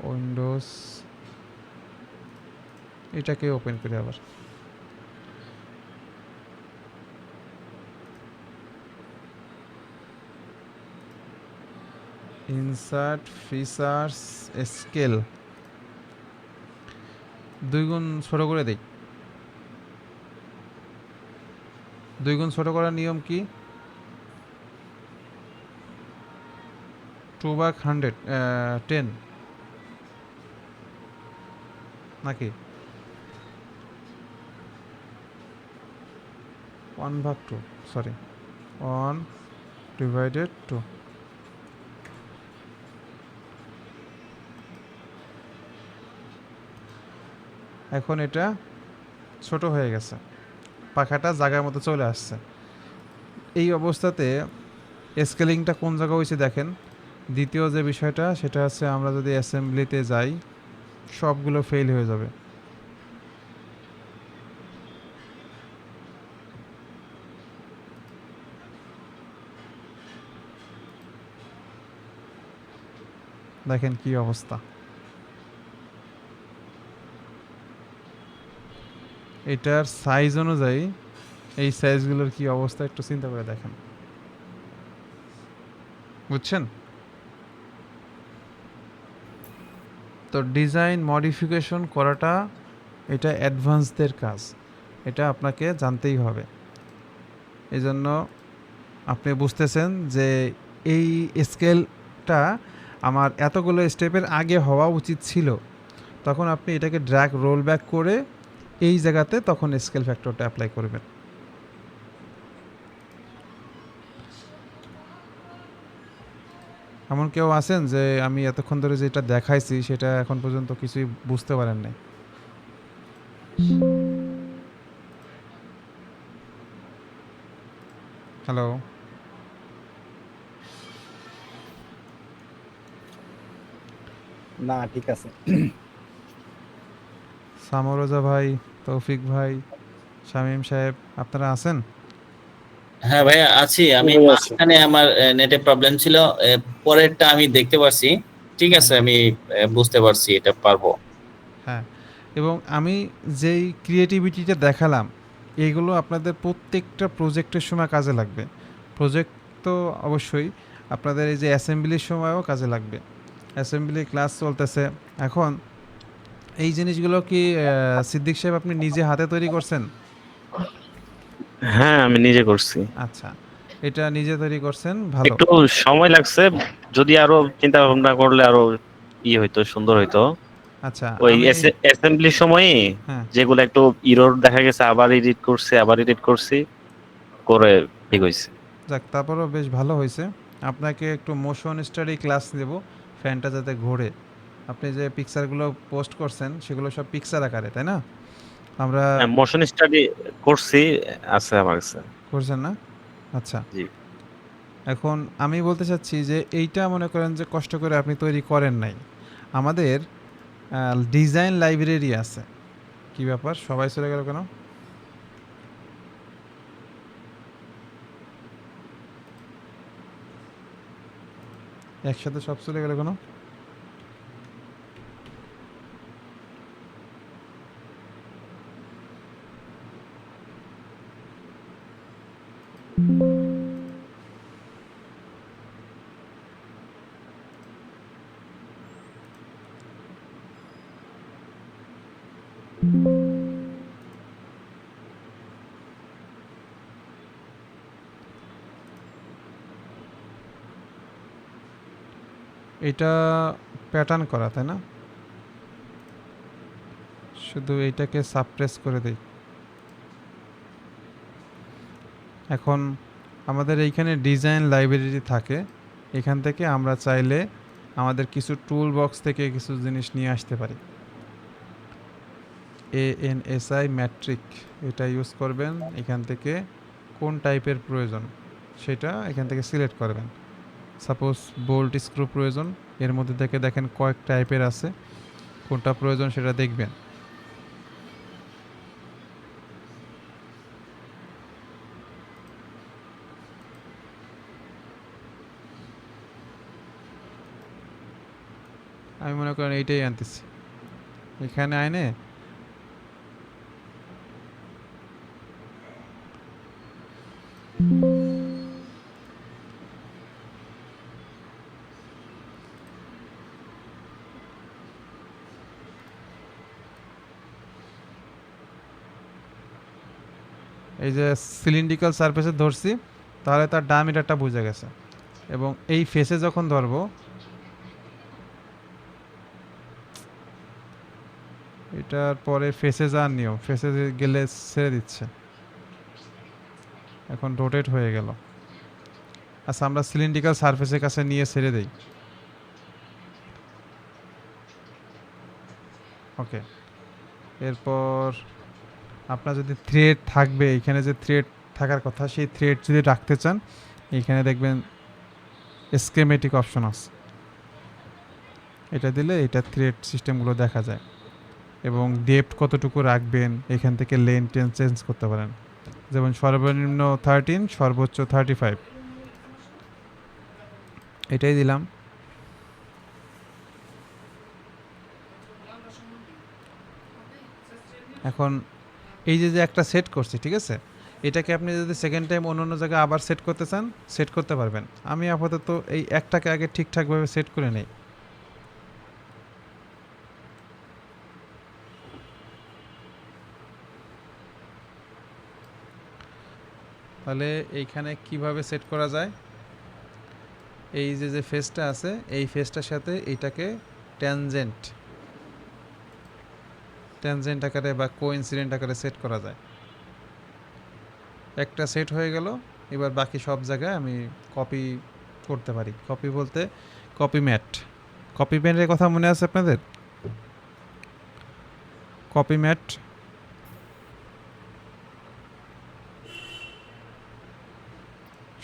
উইন্ডোজ, এটাকে ওপেন করি আবার। ইনসার্ট ফিচার্স স্কেল 2 গুণ ছোট করে দেই। 2 গুণ ছোট করার নিয়ম কি? 2/100 10 নাকি 1/2, সরি 1/2। এখন এটা ছোট হয়ে গেছে, পাখাটা জায়গার মতো চলে আসছে। এই অবস্থাতে স্কেলিংটা কোন জায়গা হয়েছে দেখেন। দ্বিতীয় যে বিষয়টা সেটা হচ্ছে, আমরা যদি অ্যাসেম্বলিতে যাই সবগুলো ফেল হয়ে যাবে। দেখেন কি অবস্থা। এটার সাইজ অনুযায়ী এই সাইজগুলোর কি অবস্থা একটু চিন্তা করে দেখেন, বুঝছেন? তো ডিজাইন মডিফিকেশন করাটা এটা অ্যাডভান্সদের কাজ, এটা আপনাকে জানতেই হবে। এই জন্য আপনি বুঝতেছেন যে এই স্কেলটা আমার এতগুলো স্টেপের আগে হওয়া উচিত ছিল, তখন আপনি এটাকে ড্র্যাগ রোল ব্যাক করে এই জায়গাতে তখন স্কেল ফ্যাক্টরটা অ্যাপ্লাই করবেন। এমন কেউ আছেন যে আমি এতক্ষণ ধরে যেটা দেখাইছি সেটা এখন পর্যন্ত কিছুই বুঝতে পারেন নাই? হ্যালো, না ঠিক আছে। সামরোজা ভাই, তৌফিক ভাই, শামীম সাহেব, আপনারা আছেন? হ্যাঁ ভাইয়া আছি আমি ভাই আছে। মাঝখানে আমার নেটে প্রবলেম ছিল পরেরটা আমি দেখতে পারছি ঠিক আছে আমি বুঝতে পারছি এটা পারবো হ্যাঁ, এবং আমি যেই ক্রিয়েটিভিটিটা দেখালাম এইগুলো আপনাদের প্রত্যেকটা প্রজেক্টের সময় কাজে লাগবে। প্রজেক্ট তো অবশ্যই, আপনাদের এই যে অ্যাসেম্বলির সময়ও কাজে লাগবে। অ্যাসেম্বলি ক্লাস চলতেছে এখন। এই জিনিসগুলো কি সিদ্দিক সাহেব আপনি নিজে হাতে তৈরি করছেন? হ্যাঁ আমি নিজে করছি। আচ্ছা, এটা নিজে তৈরি করছেন, ভালো। একটু সময় লাগছে, যদি আরো চিন্তা ভাবনা করলে আরো হইতো, সুন্দর হইতো। আচ্ছা, ওই আমি অ্যাসেম্বলির সময় হ্যাঁ, যেগুলো একটু ইরর দেখা গেছে, আবার এডিট করছি করে ঠিক হয়েছে। যাক তারপরেও বেশ ভালো হয়েছে। আপনাকে একটু মোশন স্টাডি ক্লাস দেব, ফ্যানটা যাতে ঘোরে। আপনি যে পিকচারগুলো পোস্ট করছেন সেগুলো সব পিকচার আকারে, তাই না? আমরা মোশন স্টাডি করছি, আছে আমার কাছে। করছেন না? আচ্ছা, জি। এখন আমি বলতে চাচ্ছি যে এইটা মনে করেন যে কষ্ট করে আপনি তৈরি করেন নাই। আমাদের ডিজাইন লাইব্রেরি আছে। কি ব্যাপার, সবাই চলে গেল কেন? একসাথে সব চলে গেল কেন? এটা প্যাটার্ন করা, তাই না? শুধু এইটাকে সাপ্রেস করে দেই। এখন আমাদের এইখানে ডিজাইন লাইব্রেরি থাকে। এখান থেকে আমরা চাইলে আমাদের কিছু টুল বক্স থেকে কিছু জিনিস নিয়ে আসতে পারি। ANSI ম্যাট্রিক এটা ইউজ করবেন। এখান থেকে কোন টাইপের প্রয়োজন সেটা এখান থেকে সিলেক্ট করবেন। সাপোজ বোল্ট স্ক্রু প্রয়োজন, এর মধ্যে থেকে দেখেন কয়েক টাইপের আছে, কোনটা প্রয়োজন সেটা দেখবেন। আমি মনে করেন এইটাই আনতেছি, এখানে আইনে এই যে সিলিন্ড্রিক্যাল সারফেসে ধরছি, তাহলে তার ডায়ামিটারটা বুঝে গেছে। এবং এই ফেসে যখন ধরবো, এটার পরে ফেসে যাওয়ার নিয়ম, ফেসে গেলে ছেড়ে দিচ্ছে, এখন রোটেট হয়ে গেল। আচ্ছা, আমরা সিলিন্ড্রিক্যাল সারফেসের কাছে নিয়ে ছেড়ে দেই। ওকে, এরপর আপনার যদি থ্রেড থাকবে, এখানে যে থ্রেড থাকার কথা, সেই থ্রেড যদি রাখতে চান, এখানে দেখবেন স্কেমেটিক অপশন আছে, এটা দিলে এটা থ্রেড সিস্টেমগুলো দেখা যায়। এবং ডেপথ কতটুকু রাখবেন, এখান থেকে লেন টেন চেঞ্জ করতে পারেন। যেমন সর্বনিম্ন 13, সর্বোচ্চ 35, এটাই দিলাম। এখন এই যে যে একটা সেট করছি, ঠিক আছে, এটাকে আপনি যদি সেকেন্ড টাইম অন্য অন্য জায়গায় আবার সেট করতে চান, সেট করতে পারবেন। আমি আপাতত এই একটাকে আগে ঠিকঠাকভাবে সেট করে নেই। তাহলে এইখানে কিভাবে সেট করা যায়, এই যে যে ফেসটা আছে, এই ফেসটার সাথে এইটাকে ট্যানজেন্ট ট্যানজেন্ট আকারে বা কোইন্সিডেন্ট আকারে সেট করা যায়। একটা সেট হয়ে গেল, এবার বাকি সব জায়গায় আমি কপি করতে পারি। কপি বলতে কপি ম্যাট। কপি ম্যাটের কথা মনে আছে আপনাদের? কপি ম্যাট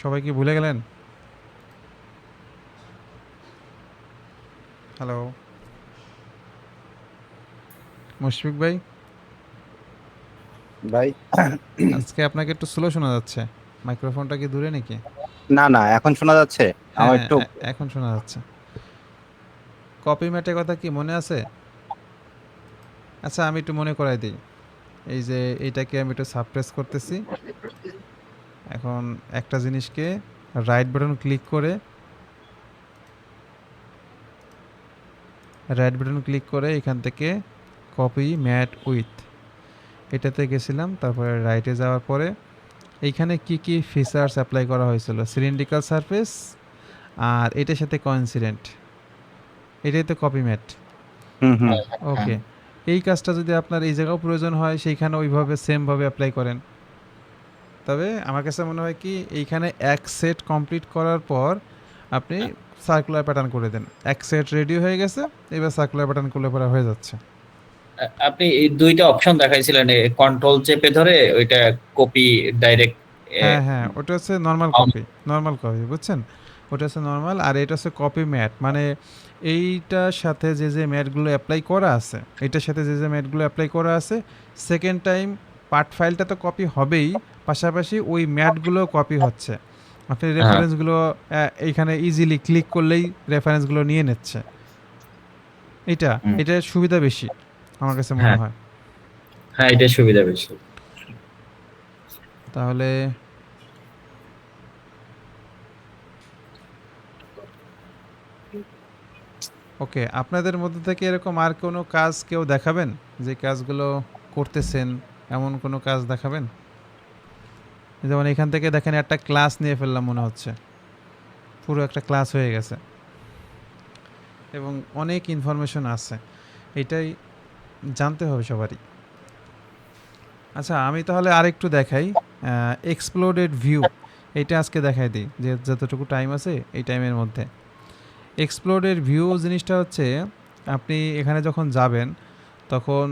সবাই কি ভুলে গেলেন? হ্যালো মুশফিক ভাই, ভাই আজকে আপনাকে একটু স্লো শোনা যাচ্ছে। মাইক্রোফোনটা কি দূরে নাকি? না না, এখন শোনা যাচ্ছে? আমার হ্যাঁ, একটু এখন শোনা যাচ্ছে। কপি ম্যাটের কথা কি মনে আছে? আচ্ছা আমি একটু মনে করাই দিই। এই যে এইটাকে আমি একটু সাপ্রেস করতেছি। এখন একটা জিনিসকে রাইট বাটন ক্লিক করে এখান থেকে কপি ম্যাট উইথ এটাতে গেছিলাম। তারপরে রাইটে যাওয়ার পরে এইখানে কি কি ফিচার্স অ্যাপ্লাই করা হয়েছিল, সিলিন্ড্রিক্যাল সারফেস আর এটার সাথে কোইন্সিডেন্ট, এটাই তো কপি ম্যাট। হুম হুম ওকে, এই কাজটা যদি আপনার এই জায়গাও প্রয়োজন হয় সেইখানে ওইভাবে সেমভাবে অ্যাপ্লাই করেন। তবে আমার কাছে মনে হয় কি এইখানে এক সেট কমপ্লিট করার পর আপনি সার্কুলার প্যাটার্ন করে দেন। এক সেট রেডি হয়ে গেছে, এবার সার্কুলার প্যাটার্ন করলে পরে হয়ে যাচ্ছে। আপনি এই দুইটা অপশন দেখাইছিলেন, কন্ট্রোল চেপে ধরে ওইটা কপি ডাইরেক্ট। হ্যাঁ হ্যাঁ, ওটা হচ্ছে নর্মাল কপি, বুঝছেন? ওটা হচ্ছে নর্মাল, আর এটা হচ্ছে কপি ম্যাট। মানে এইটার সাথে যে যে ম্যাটগুলো অ্যাপ্লাই করা আছে, এটার সাথে যে যে ম্যাটগুলো অ্যাপ্লাই করা আছে, সেকেন্ড টাইম পার্ট ফাইলটা তো কপি হবেই, পাশাপাশি ওই ম্যাটগুলো কপি হচ্ছে। আপনি রেফারেন্সগুলো এইখানে ইজিলি ক্লিক করলেই রেফারেন্সগুলো নিয়ে নিচ্ছে। এটা এটার সুবিধা বেশি আমার কাছে মনে হ্যাঁ হয়। হ্যাঁ, এটা সুবিধা বেশি। তাহলে ওকে, আপনাদের মধ্যে থেকে এরকম আর কোনো কাজ কেউ দেখাবেন, যে কাজগুলো করতেছেন এমন কোনো কাজ দেখাবেন? যেমন এখান থেকে দেখেন একটা ক্লাস নিয়ে ফেললাম মনে হচ্ছে, পুরো একটা ক্লাস হয়ে গেছে এবং অনেক ইনফরমেশন আছে, এটাই জানতে হবে সবারই। আচ্ছা আমি তাহলে আরেকটু দেখাই, এক্সপ্লোডেড ভিউ, এটা আজকে দেখাই দিই যে যতটুকু টাইম আছে এই টাইমের মধ্যে। এক্সপ্লোডেড ভিউ জিনিসটা হচ্ছে, আপনি এখানে যখন যাবেন তখন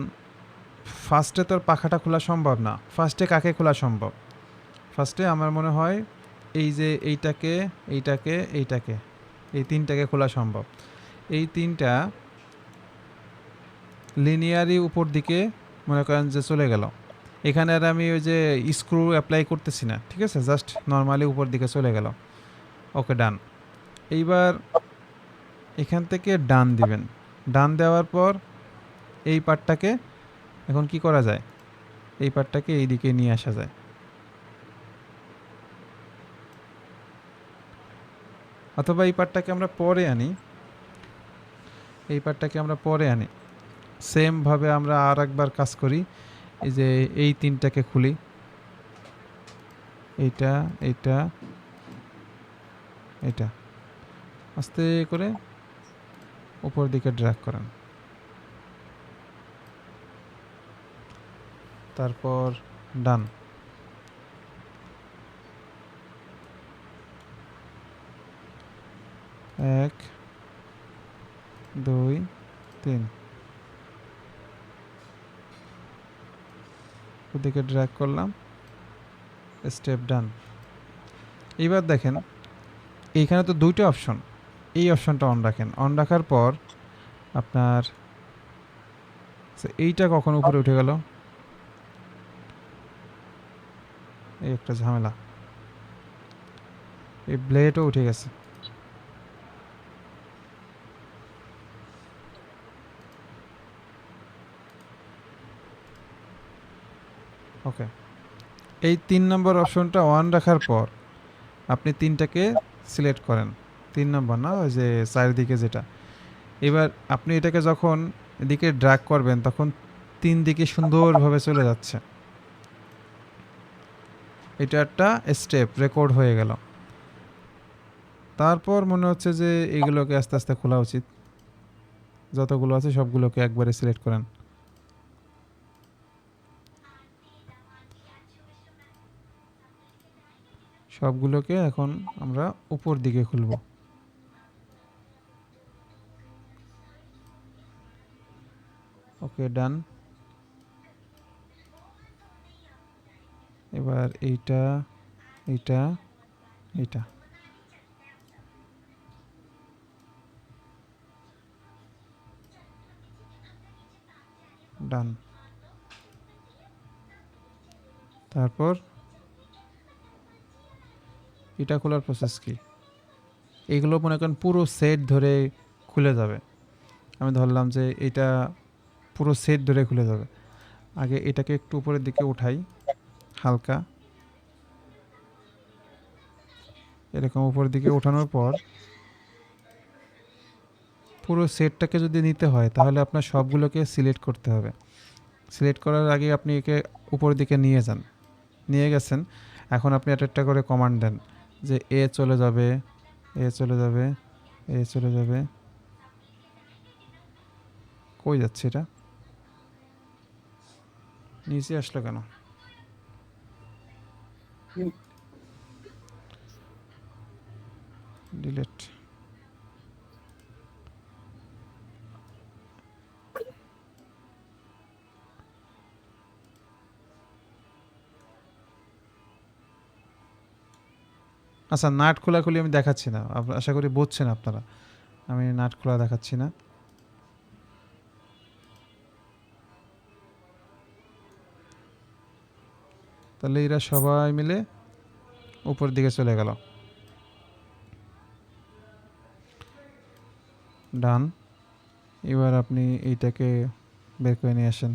ফার্স্টে তোর পাখাটা খোলা সম্ভব না। ফার্স্টে কাকে খোলা সম্ভব? ফার্স্টে আমার মনে হয় এই যে এইটাকে এইটাকে এইটাকে এই তিনটাকে খোলা সম্ভব। এই তিনটা লিনিয়ারি উপর দিকে মনে করেন যে চলে গেল। এখানে আর আমি ওই যে স্ক্রু অ্যাপ্লাই করতেছি না, ঠিক আছে, জাস্ট নর্মালি উপর দিকে চলে গেল। ওকে ডান। এইবার এখান থেকে ডান দিবেন। ডান দেওয়ার পর এই পার্টটাকে এখন কি করা যায়, এই পার্টটাকে এই দিকে নিয়ে আসা যায়। অথবা এই পার্টটাকে আমরা পরে আনি, সেমভাবে আমরা আর একবার কাজ করি। এই যে এই তিনটাকে খুলি, এইটা এইটা এটা, আস্তে করে উপর দিকে ড্র্যাগ করেন। তারপর ডান। এক দুই তিন, ওদিকে ড্র্যাগ করলাম, স্টেপ ডান। এবার দেখেন এইখানে তো দুইটা অপশন, এই অপশনটা অন রাখেন। অন রাখার পর আপনার এইটা কখন উপরে উঠে গেল, এই একটা ঝামেলা, এই ব্লেডও উঠে গেছে। ওকে, এই 3 নম্বর অপশনটা অন রাখার পর আপনি তিনটাকে সিলেক্ট করেন। 3 নম্বর না, ওই যে চারিদিকে যেটা। এবার আপনি এটাকে যখন এদিকে ড্র্যাগ করবেন তখন 3 দিকে সুন্দরভাবে চলে যাচ্ছে। এটা একটা স্টেপ রেকর্ড হয়ে গেল। তারপর মনে হচ্ছে যে এগুলোকে আস্তে আস্তে খোলা উচিত। যতগুলো আছে সবগুলোকে একবারে সিলেক্ট করেন। সবগুলোকে এখন আমরা উপর দিকে খুলব। ওকে ডান। এবার এইটা এইটা এইটা ডান। তারপর এটা খোলার প্রসেস কি? এইগুলো মনে করেন পুরো সেট ধরে খুলে যাবে। আমি ধরলাম যে এটা পুরো সেট ধরে খুলে যাবে। আগে এটাকে একটু উপরের দিকে উঠাই হালকা, এরকম উপরের দিকে ওঠানোর পর পুরো সেটটাকে যদি নিতে হয় তাহলে আপনার সবগুলোকে সিলেক্ট করতে হবে। সিলেক্ট করার আগে আপনি একে উপরের দিকে নিয়ে যান, নিয়ে গেছেন। এখন আপনি একটা করে কমান্ড দেন যে এ চলে যাবে, এ চলে যাবে, এ চলে যাবে। কই যাচ্ছে এটা? নিচে আসলো কেন? ডিলিট। আচ্ছা, নাট খোলাখুলি আমি দেখাচ্ছি না, আশা করি বুঝছেন আপনারা। আমি নাট খোলা দেখাচ্ছি না। তাহলে এরা সবাই মিলে উপর দিকে চলে গেল। ডান। এবার আপনি এইটাকে বের করে নিয়ে আসেন।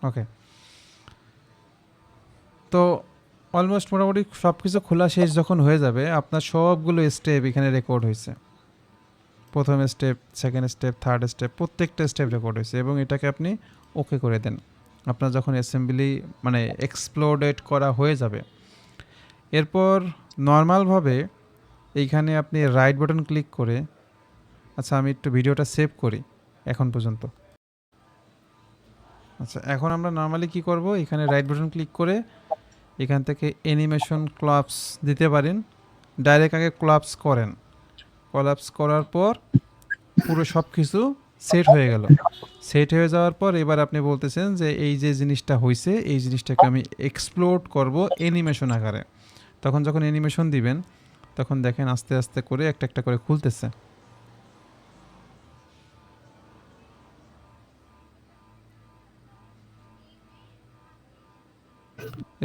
ওকে, তো অলমোস্ট মোটামুটি সব কিছু খোলা শেষ যখন হয়ে যাবে, আপনার সবগুলো স্টেপ এখানে রেকর্ড হয়েছে। প্রথম step, second step, third step, প্রত্যেকটা স্টেপ রেকর্ড হয়েছে এবং এটাকে আপনি ওকে করে দেন। আপনার যখন অ্যাসেম্বলি মানে এক্সপ্লোডেড করা হয়ে যাবে, এরপর নর্মালভাবে এইখানে আপনি রাইট বাটন ক্লিক করে, আচ্ছা আমি একটু ভিডিওটা সেভ করি এখন পর্যন্ত। আচ্ছা, এখন আমরা নর্মালি কি করব, এখানে রাইট বাটন ক্লিক করে এখান থেকে অ্যানিমেশন ক্লাপস দিতে পারেন। ডাইরেক্ট আগে ক্লাপস করেন, ক্লাপস করার পর পুরো সব কিছু সেট হয়ে গেল। সেট হয়ে যাওয়ার পর এবার আপনি বলতেছেন যে এই যে জিনিসটা হয়েছে এই জিনিসটাকে আমি এক্সপ্লোড করব অ্যানিমেশন আকারে। তখন যখন অ্যানিমেশন দিবেন তখন দেখেন আস্তে আস্তে করে একটা একটা করে খুলতেছে।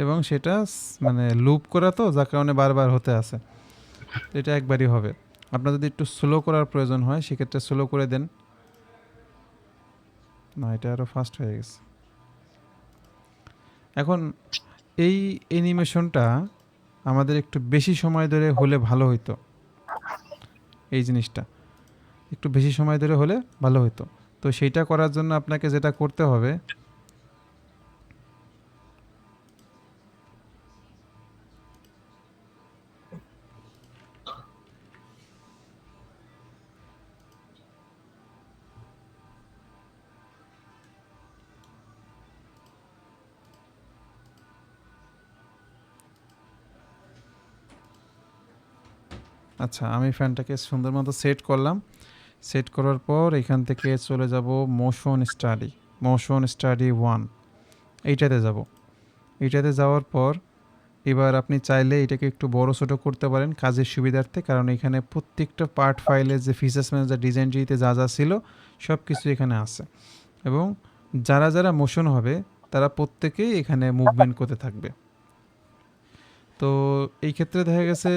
এবং সেটা মানে লুপ করা তো, যার কারণে বারবার হতে আছে। এটা একবারই হবে। আপনার যদি একটু স্লো করার প্রয়োজন হয় সেক্ষেত্রে স্লো করে দেন। না, এটা আরও ফাস্ট হয়ে গেছে। এখন এই অ্যানিমেশনটা আমাদের একটু বেশি সময় ধরে হলে ভালো হতো। এই জিনিসটা একটু বেশি সময় ধরে হলে ভালো হতো। তো সেইটা করার জন্য আপনাকে যেটা করতে হবে, আচ্ছা আমি ফ্যানটাকে সুন্দর মতো সেট করলাম। সেট করার পর এখান থেকে চলে যাব মোশন স্টাডি, মোশন স্টাডি 1 এইটাতে যাব। এইটাতে যাওয়ার পর এবার আপনি চাইলে এটাকে একটু বড় ছোটো করতে পারেন কাজের সুবিধার্থে, কারণ এখানে প্রত্যেকটা পার্ট ফাইলের যে ফিচার্স ম্যানেজার ডিজাইন ট্রিতে যা যা ছিল সব কিছু এখানে আছে। এবং যারা যারা মোশন হবে তারা প্রত্যেকেই এখানে মুভমেন্ট করতে থাকবে। তো এই ক্ষেত্রে দেখা গেছে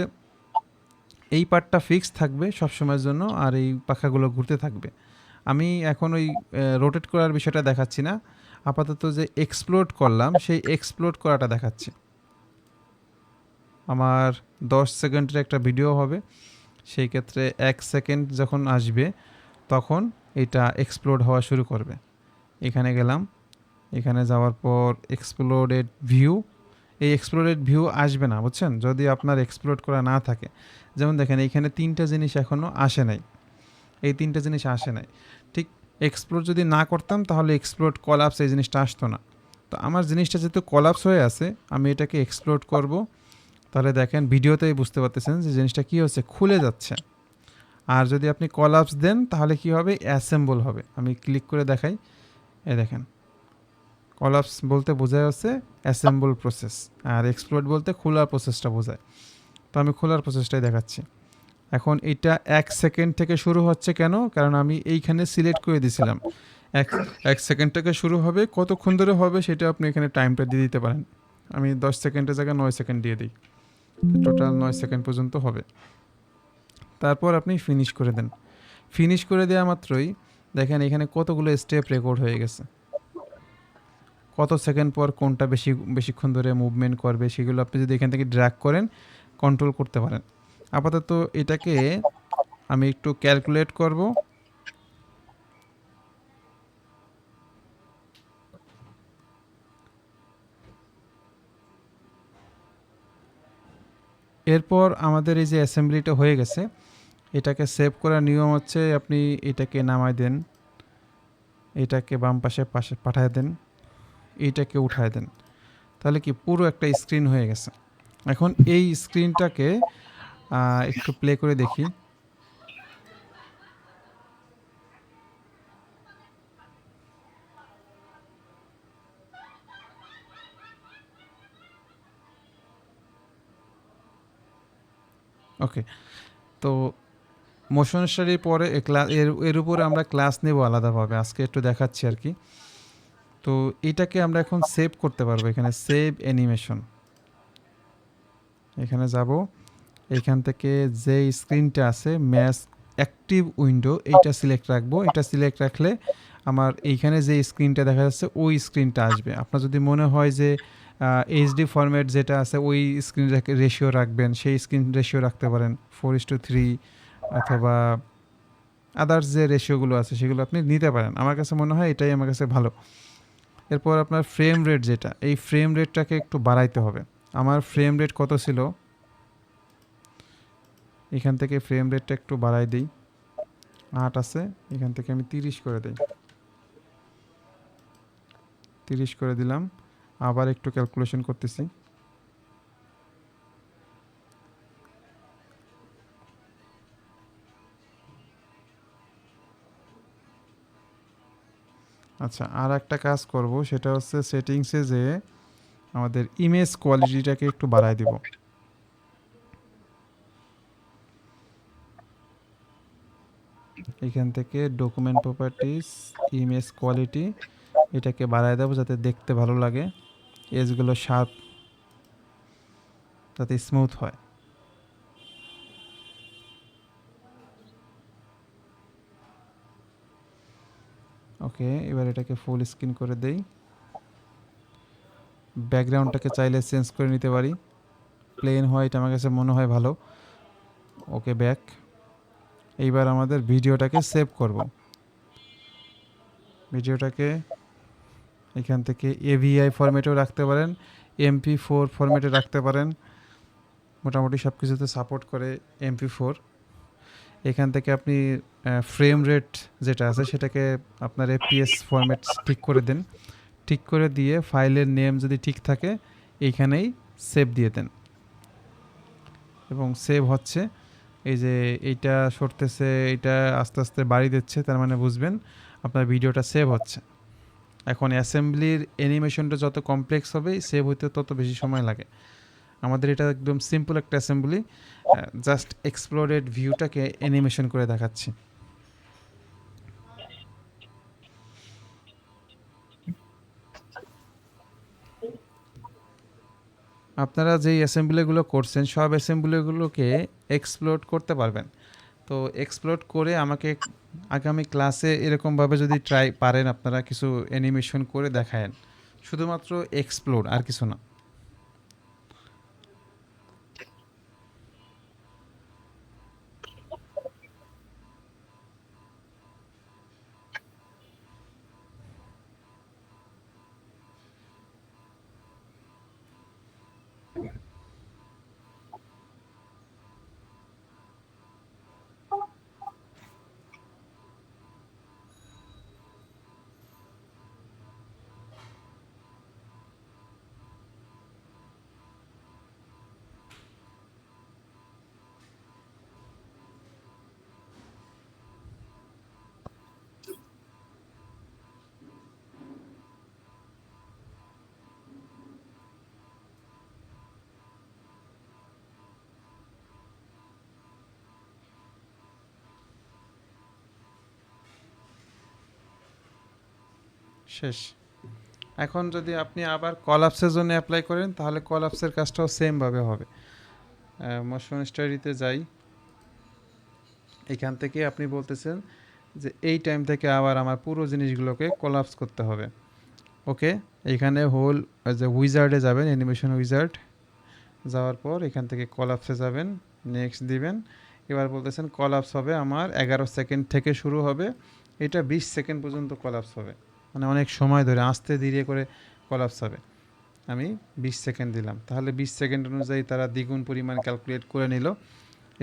এই পার্টটা ফিক্স থাকবে সবসময়ের জন্য, আর এই পাখাগুলো ঘুরতে থাকবে। আমি এখন ওই রোটেট করার বিষয়টা দেখাচ্ছি না, আপাতত যে এক্সপ্লোড করলাম সেই এক্সপ্লোড করাটা দেখাচ্ছি। আমার 10 সেকেন্ডের একটা ভিডিও হবে, সেই ক্ষেত্রে 1 সেকেন্ড যখন আসবে তখন এটা এক্সপ্লোড হওয়া শুরু করবে। এখানে গেলাম, এখানে যাওয়ার পর এক্সপ্লোডেড ভিউ, এই এক্সপ্লোরেড ভিউ আসবে না, বুঝছেন, যদি আপনার এক্সপ্লোর করা না থাকে। যেমন দেখেন এইখানে 3টা জিনিস এখনও আসে নাই, এই 3টা জিনিস আসে নাই। ঠিক এক্সপ্লোর যদি না করতাম তাহলে এক্সপ্লোর কলাপস এই জিনিসটা আসতো না। তো আমার জিনিসটা যেহেতু কলাপস হয়ে আছে, আমি এটাকে এক্সপ্লোর করব। তাহলে দেখেন ভিডিওতেই বুঝতে পারতেছেন যে জিনিসটা কী হচ্ছে, খুলে যাচ্ছে। আর যদি আপনি কলাপস দেন তাহলে কি হবে, অ্যাসেম্বল হবে। আমি ক্লিক করে দেখাই, এই দেখেন কলাপস বলতে বোঝায় হচ্ছে অ্যাসেম্বল প্রসেস, আর এক্সপ্লোড বলতে খোলার প্রসেসটা বোঝায়। তো আমি খোলার প্রসেসটাই দেখাচ্ছি। এখন এটা 1 সেকেন্ড থেকে শুরু হচ্ছে কেন, কারণ আমি এইখানে সিলেক্ট করে দিয়েছিলাম এক সেকেন্ড থেকে শুরু হবে, কতক্ষণ ধরে হবে সেটা আপনি এখানে টাইমটা দিয়ে দিতে পারেন। আমি 10 সেকেন্ডের জায়গায় 9 সেকেন্ড দিয়ে দিই, টোটাল 9 সেকেন্ড পর্যন্ত হবে। তারপর আপনি ফিনিশ করে দেন। ফিনিশ করে দেওয়া মাত্রই দেখেন এখানে কতগুলো স্টেপ রেকর্ড হয়ে গেছে, কত সেকেন্ড পর কোনটা বেশিক্ষণ ধরে মুভমেন্ট করবে সেগুলো আপনি যদি এখান থেকে ড্র্যাগ করেন কন্ট্রোল করতে পারেন। আপাতত এটাকে আমি একটু ক্যালকুলেট করব। এরপর আমাদের এই যে অ্যাসেম্বলিটা হয়ে গেছে, এটাকে সেভ করার নিয়ম হচ্ছে আপনি এটাকে নামায় দেন, এটাকে বাম পাশে পাঠায় দেন, এইটাকে উঠায় দেন, তাহলে কি পুরো একটা স্ক্রিন হয়ে গেছে। এখন এই স্ক্রিনটাকে একটু প্লে করে দেখি। ওকে, তো মোশন স্টাডির পরে এর উপরে আমরা ক্লাস নেব আলাদাভাবে, আজকে একটু দেখাচ্ছি আর কি। তো এটাকে আমরা এখন সেভ করতে পারবো, এখানে সেভ অ্যানিমেশন, এখানে যাব, এইখান থেকে যে স্ক্রিনটা আছে ম্যাচ অ্যাক্টিভ উইন্ডো এইটা সিলেক্ট রাখবো। এটা সিলেক্ট রাখলে আমার এইখানে যে স্ক্রিনটা দেখা যাচ্ছে ওই স্ক্রিনটা আসবে। আপনার যদি মনে হয় যে এইচডি ফরম্যাট যেটা আছে ওই স্ক্রিন রেশিও রাখবেন, সেই স্ক্রিন রেশিও রাখতে পারেন 4:3, অথবা আদার্স যে রেশিওগুলো আছে সেগুলো আপনি নিতে পারেন। আমার কাছে মনে হয় এটাই আমার কাছে ভালো। এরপর আপনার ফ্রেম রেট যেটা, এই ফ্রেম রেটটাকে একটু বাড়াইতে হবে। আমার ফ্রেম রেট কত ছিল, এখান থেকে ফ্রেম রেটটা একটু বাড়াই দিই, 8 আছে, এখান থেকে আমি 30 করে দিই, 30 করে দিলাম। আবার একটু ক্যালকুলেশন করতেছি। আচ্ছা, আর একটা কাজ করব, সেটা হচ্ছে সেটিংসে যে আমাদের ইমেজ কোয়ালিটিটাকে একটু বাড়ায় দিব। এখান থেকে ডকুমেন্ট প্রপার্টিস, ইমেজ কোয়ালিটি, এটাকে বাড়ায় দেবো যাতে দেখতে ভালো লাগে, এজগুলো শার্প, যাতে স্মুথ হয়। ওকে, এবার এটাকে ফুল স্ক্রিন করে দেই। ব্যাকগ্রাউন্ডটাকে চাইলে চেঞ্জ করে নিতে পারি, প্লেন হোয়াইট আমার কাছে মনে হয় ভালো। ওকে, ব্যাক। এইবার আমাদের ভিডিওটাকে সেভ করব। ভিডিওটাকে এখান থেকে এভিআই ফরম্যাটেও রাখতে পারেন, MP4 ফরম্যাটে রাখতে পারেন, মোটামুটি সব কিছুতে সাপোর্ট করে MP4। এখান থেকে আপনি ফ্রেম রেট যেটা আছে সেটাকে আপনার FPS ফরম্যাট ঠিক করে দেন, ঠিক করে দিয়ে ফাইলের নেম যদি ঠিক থাকে এইখানেই সেভ দিয়ে দেন, এবং সেভ হচ্ছে। এই যে এইটা সরতেছে, এটা আস্তে আস্তে বাড়ি দিচ্ছে, তার মানে বুঝবেন আপনার ভিডিওটা সেভ হচ্ছে। এখন অ্যাসেম্বলির অ্যানিমেশনটা যত কমপ্লেক্স হবে সেভ হইতে তত বেশি সময় লাগে। আমাদের এটা একদম সিম্পল একটা অ্যাসেম্বলি, জাস্ট এক্সপ্লোরেড ভিউটাকে অ্যানিমেশন করে দেখাচ্ছি। আপনারা যেই অ্যাসেম্বলিগুলো করছেন সব অ্যাসেম্বলিগুলোকে এক্সপ্লোর করতে পারবেন। তো এক্সপ্লোর করে আমাকে আগামী ক্লাসে এরকমভাবে যদি পারেন আপনারা কিছু অ্যানিমেশন করে দেখায়েন, শুধুমাত্র এক্সপ্লোর, আর কিছু না। শেষ। এখন যদি আপনি আবার কলাপসের জন্য অ্যাপ্লাই করেন তাহলে কলাপসের কাজটাও সেমভাবে হবে। মোশন স্টাডিতে যাই, এখান থেকে আপনি বলতেছেন যে এই টাইম থেকে আবার আমার পুরো জিনিসগুলোকে কোলাপস করতে হবে। ওকে, এইখানে হোল যে উইজার্ডে যাবেন, অ্যানিমেশন উইজার্ড যাওয়ার পর এখান থেকে কলাপসে যাবেন, নেক্সট দিবেন। এবার বলতেছেন কলাপস হবে আমার 11 সেকেন্ড থেকে শুরু হবে, এটা 20 সেকেন্ড পর্যন্ত কলাপস হবে, মানে অনেক সময় ধরে আস্তে ধীরে করে কলাপস হবে। আমি 20 সেকেন্ড দিলাম, তাহলে 20 সেকেন্ড অনুযায়ী তারা দ্বিগুণ পরিমাণ ক্যালকুলেট করে নিল।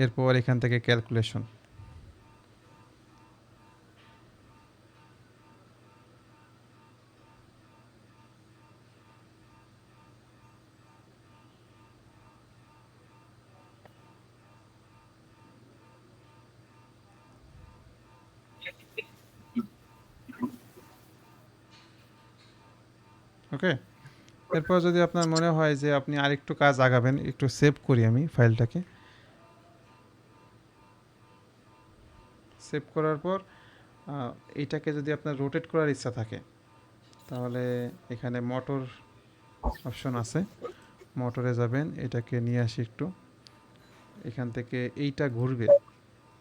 এরপর এখান থেকে ক্যালকুলেশন, ওকে। এরপর যদি আপনার মনে হয় যে আপনি আরেকটু কাজ আগাবেন, একটু সেভ করি আমি ফাইলটাকে। সেভ করার পর এইটাকে যদি আপনার রোটেট করার ইচ্ছা থাকে তাহলে এখানে মোটর অপশন আছে, মোটরে যাবেন, এটাকে নিয়ে আসি একটু, এখান থেকে এইটা ঘুরবে,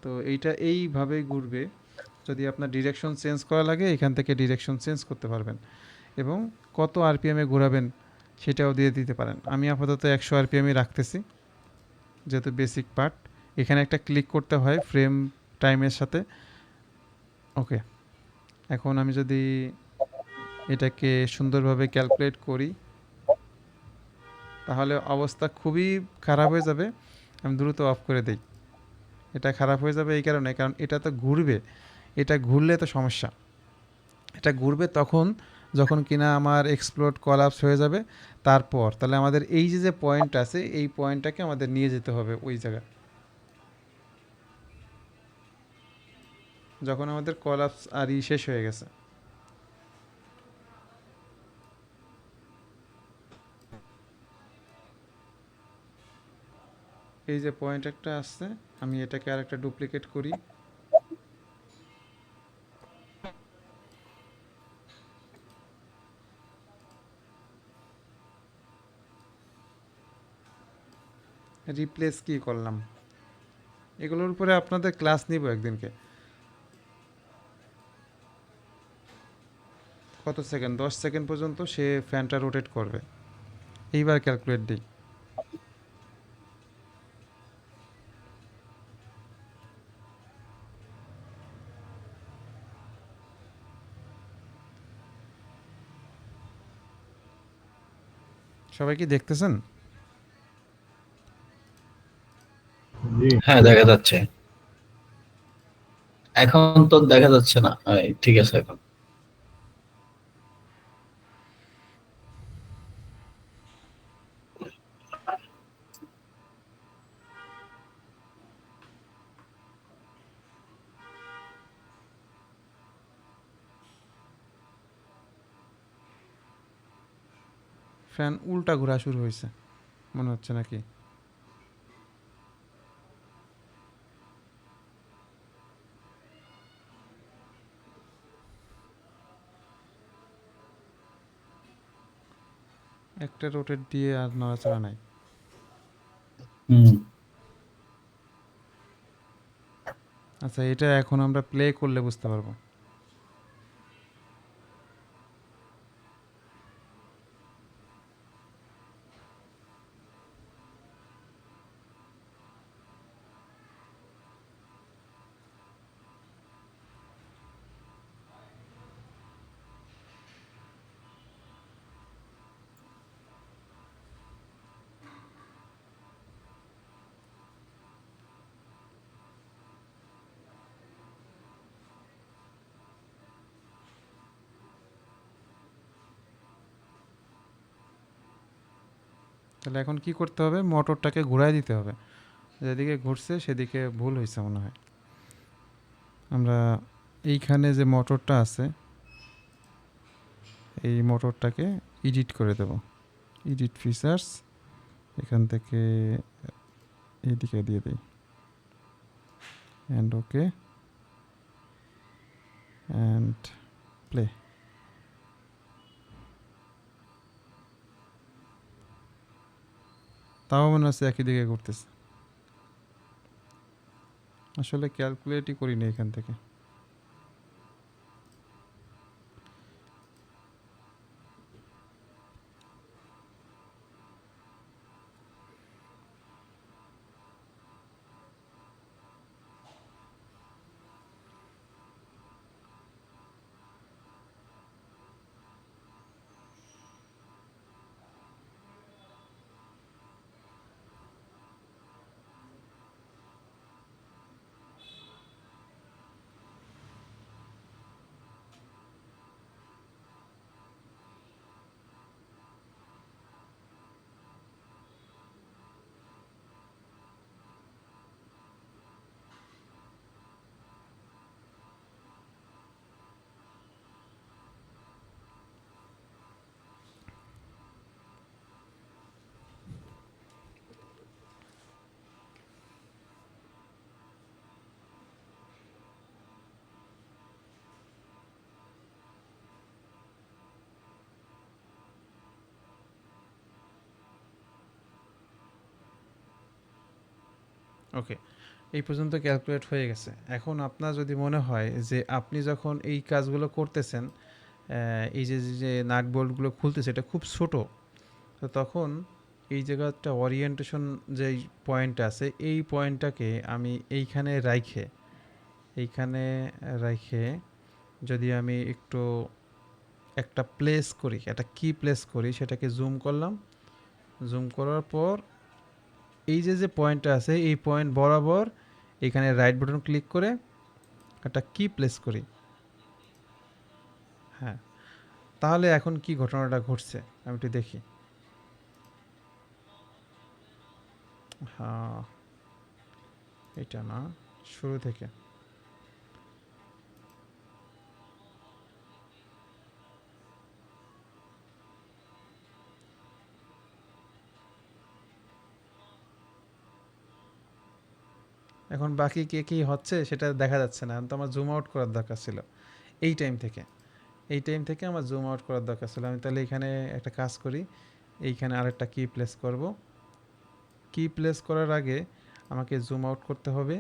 তো এইটা এইভাবেই ঘুরবে। যদি আপনার ডিরেকশন চেঞ্জ করা লাগে এখান থেকে ডিরেকশন চেঞ্জ করতে পারবেন, এবং কত আরপিএমে ঘোরাবেন সেটাও দিয়ে দিতে পারেন। আমি আপাতত 100 আরপিএমই রাখতেছি যেহেতু বেসিক পার্ট। এখানে একটা ক্লিক করতে হয় ফ্রেম টাইমের সাথে। ওকে, এখন আমি যদি এটাকে সুন্দরভাবে ক্যালকুলেট করি তাহলে অবস্থা খুবই খারাপ হয়ে যাবে। আমি দ্রুত অফ করে দিই। এটা খারাপ হয়ে যাবে এই কারণে, কারণ এটা তো ঘুরবে, এটা ঘুরলে তো সমস্যা। এটা ঘুরবে তখন যখন কিনা আমার এক্সপ্লোড কলাপস হয়ে যাবে, তারপর তাহলে আমাদের এই যে পয়েন্ট আছে এই পয়েন্টটাকে আমাদের নিয়ে যেতে হবে ওই জায়গায়, যখন আমাদের কলাপস আর শেষ হয়ে গেছে। এই যে পয়েন্ট একটা আসছে, আমি এটাকে আর একটা ডুপ্লিকেট করি, রিপ্লেস কি করলাম, এগুলোর উপরে আপনাদের ক্লাস নিব একদিনকে। কত সেকেন্ড, 10 সেকেন্ড পর্যন্ত সে ফ্যানটা রোটেট করবে। এইবার ক্যালকুলেট দিই, সবাই কি দেখতেছেন? হ্যাঁ দেখা যাচ্ছে, এখন তো দেখা যাচ্ছে না। ঠিক আছে এখন। ফ্যান উল্টা ঘোরা শুরু হয়েছে মনে হচ্ছে নাকি? একটা রোটেট দিয়ে আর নড়াচড়া নাই। হুম। আচ্ছা, এটা এখন আমরা প্লে করলে বুঝতে পারবো। তাহলে এখন কি করতে হবে, মোটরটাকে ঘুরাই দিতে হবে, যেদিকে ঘুরছে সেদিকে ভুল হয়েছে মনে হয়। আমরা এইখানে যে মোটরটা আছে এই মোটরটাকে এডিট করে দেব, এডিট ফিচার্স, এখান থেকে এইদিকে দিয়ে দিই, অ্যান্ড ওকে অ্যান্ড প্লে। তাও মনে হচ্ছে একই দিকে করতেছে। আসলে ক্যালকুলেটই করিনি এখান থেকে। ওকে, এই পর্যন্ত ক্যালকুলেট হয়ে গেছে। এখন আপনার যদি মনে হয় যে আপনি যখন এই কাজগুলো করতেছেন, এই যে যে নাট বোল্টগুলো খুলতেছে এটা খুব ছোট, তো তখন এই জায়গাটা ওরিয়েন্টেশন যেই পয়েন্ট আছে এই পয়েন্টটাকে আমি এইখানে রাইখে যদি আমি একটু একটা প্লেস করি, একটা কি প্লেস করি, সেটাকে জুম করলাম। জুম করার পর এই যে যে পয়েন্টটা আছে এই পয়েন্ট বরাবর এখানে রাইট বাটন ক্লিক করে একটা কি প্লেস করি। হ্যাঁ, তাহলে এখন কি ঘটনাটা ঘটছে আমি একটু দেখি। হ্যাঁ, এটা না, শুরু থেকে। এখন বাকি কে কী হচ্ছে সেটা দেখা যাচ্ছে না, তো আমার জুম আউট করার দরকার ছিল এই টাইম থেকে। এই টাইম থেকে আমার জুম আউট করার দরকার ছিল। আমি তাহলে এখানে একটা কাজ করি, এইখানে আরেকটা কি প্লেস করব। কি প্লেস করার আগে আমাকে জুম আউট করতে হবে।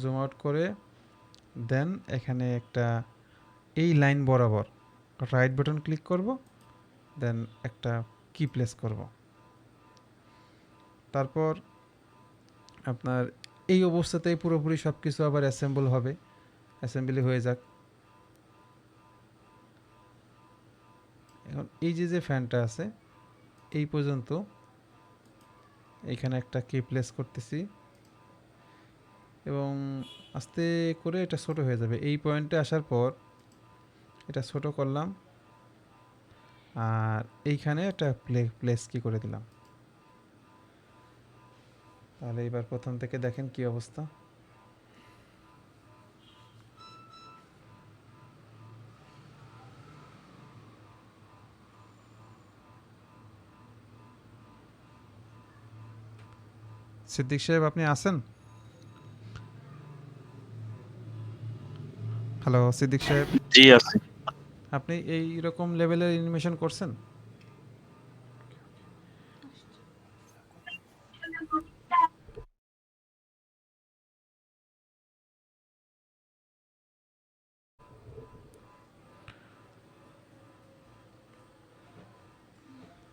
জুম আউট করে দেন এখানে একটা এই লাইন বরাবর রাইট বাটন ক্লিক করব, দেন একটা কি প্লেস করব। তারপর আপনার এই অবস্থাতেই পুরোপুরি সব কিছু আবার অ্যাসেম্বল হবে, অ্যাসেম্বলি হয়ে যাক। এখন এই যে যে ফ্যানটা আছে এই পর্যন্ত এখানে একটা কি প্লেস করতেছি এবং আস্তে করে এটা ছোট হয়ে যাবে। এই পয়েন্টে আসার পর এটা ছোট করলাম আর এইখানে একটা প্লেস কি করে দিলাম। তাহলে এবার প্রথম থেকে দেখেন কি অবস্থা। সিদ্দিক সাহেব আপনি আছেন? হ্যালো সিদ্দিক সাহেব, জি আছে। আপনি এই রকম লেভেলের অ্যানিমেশন করছেন?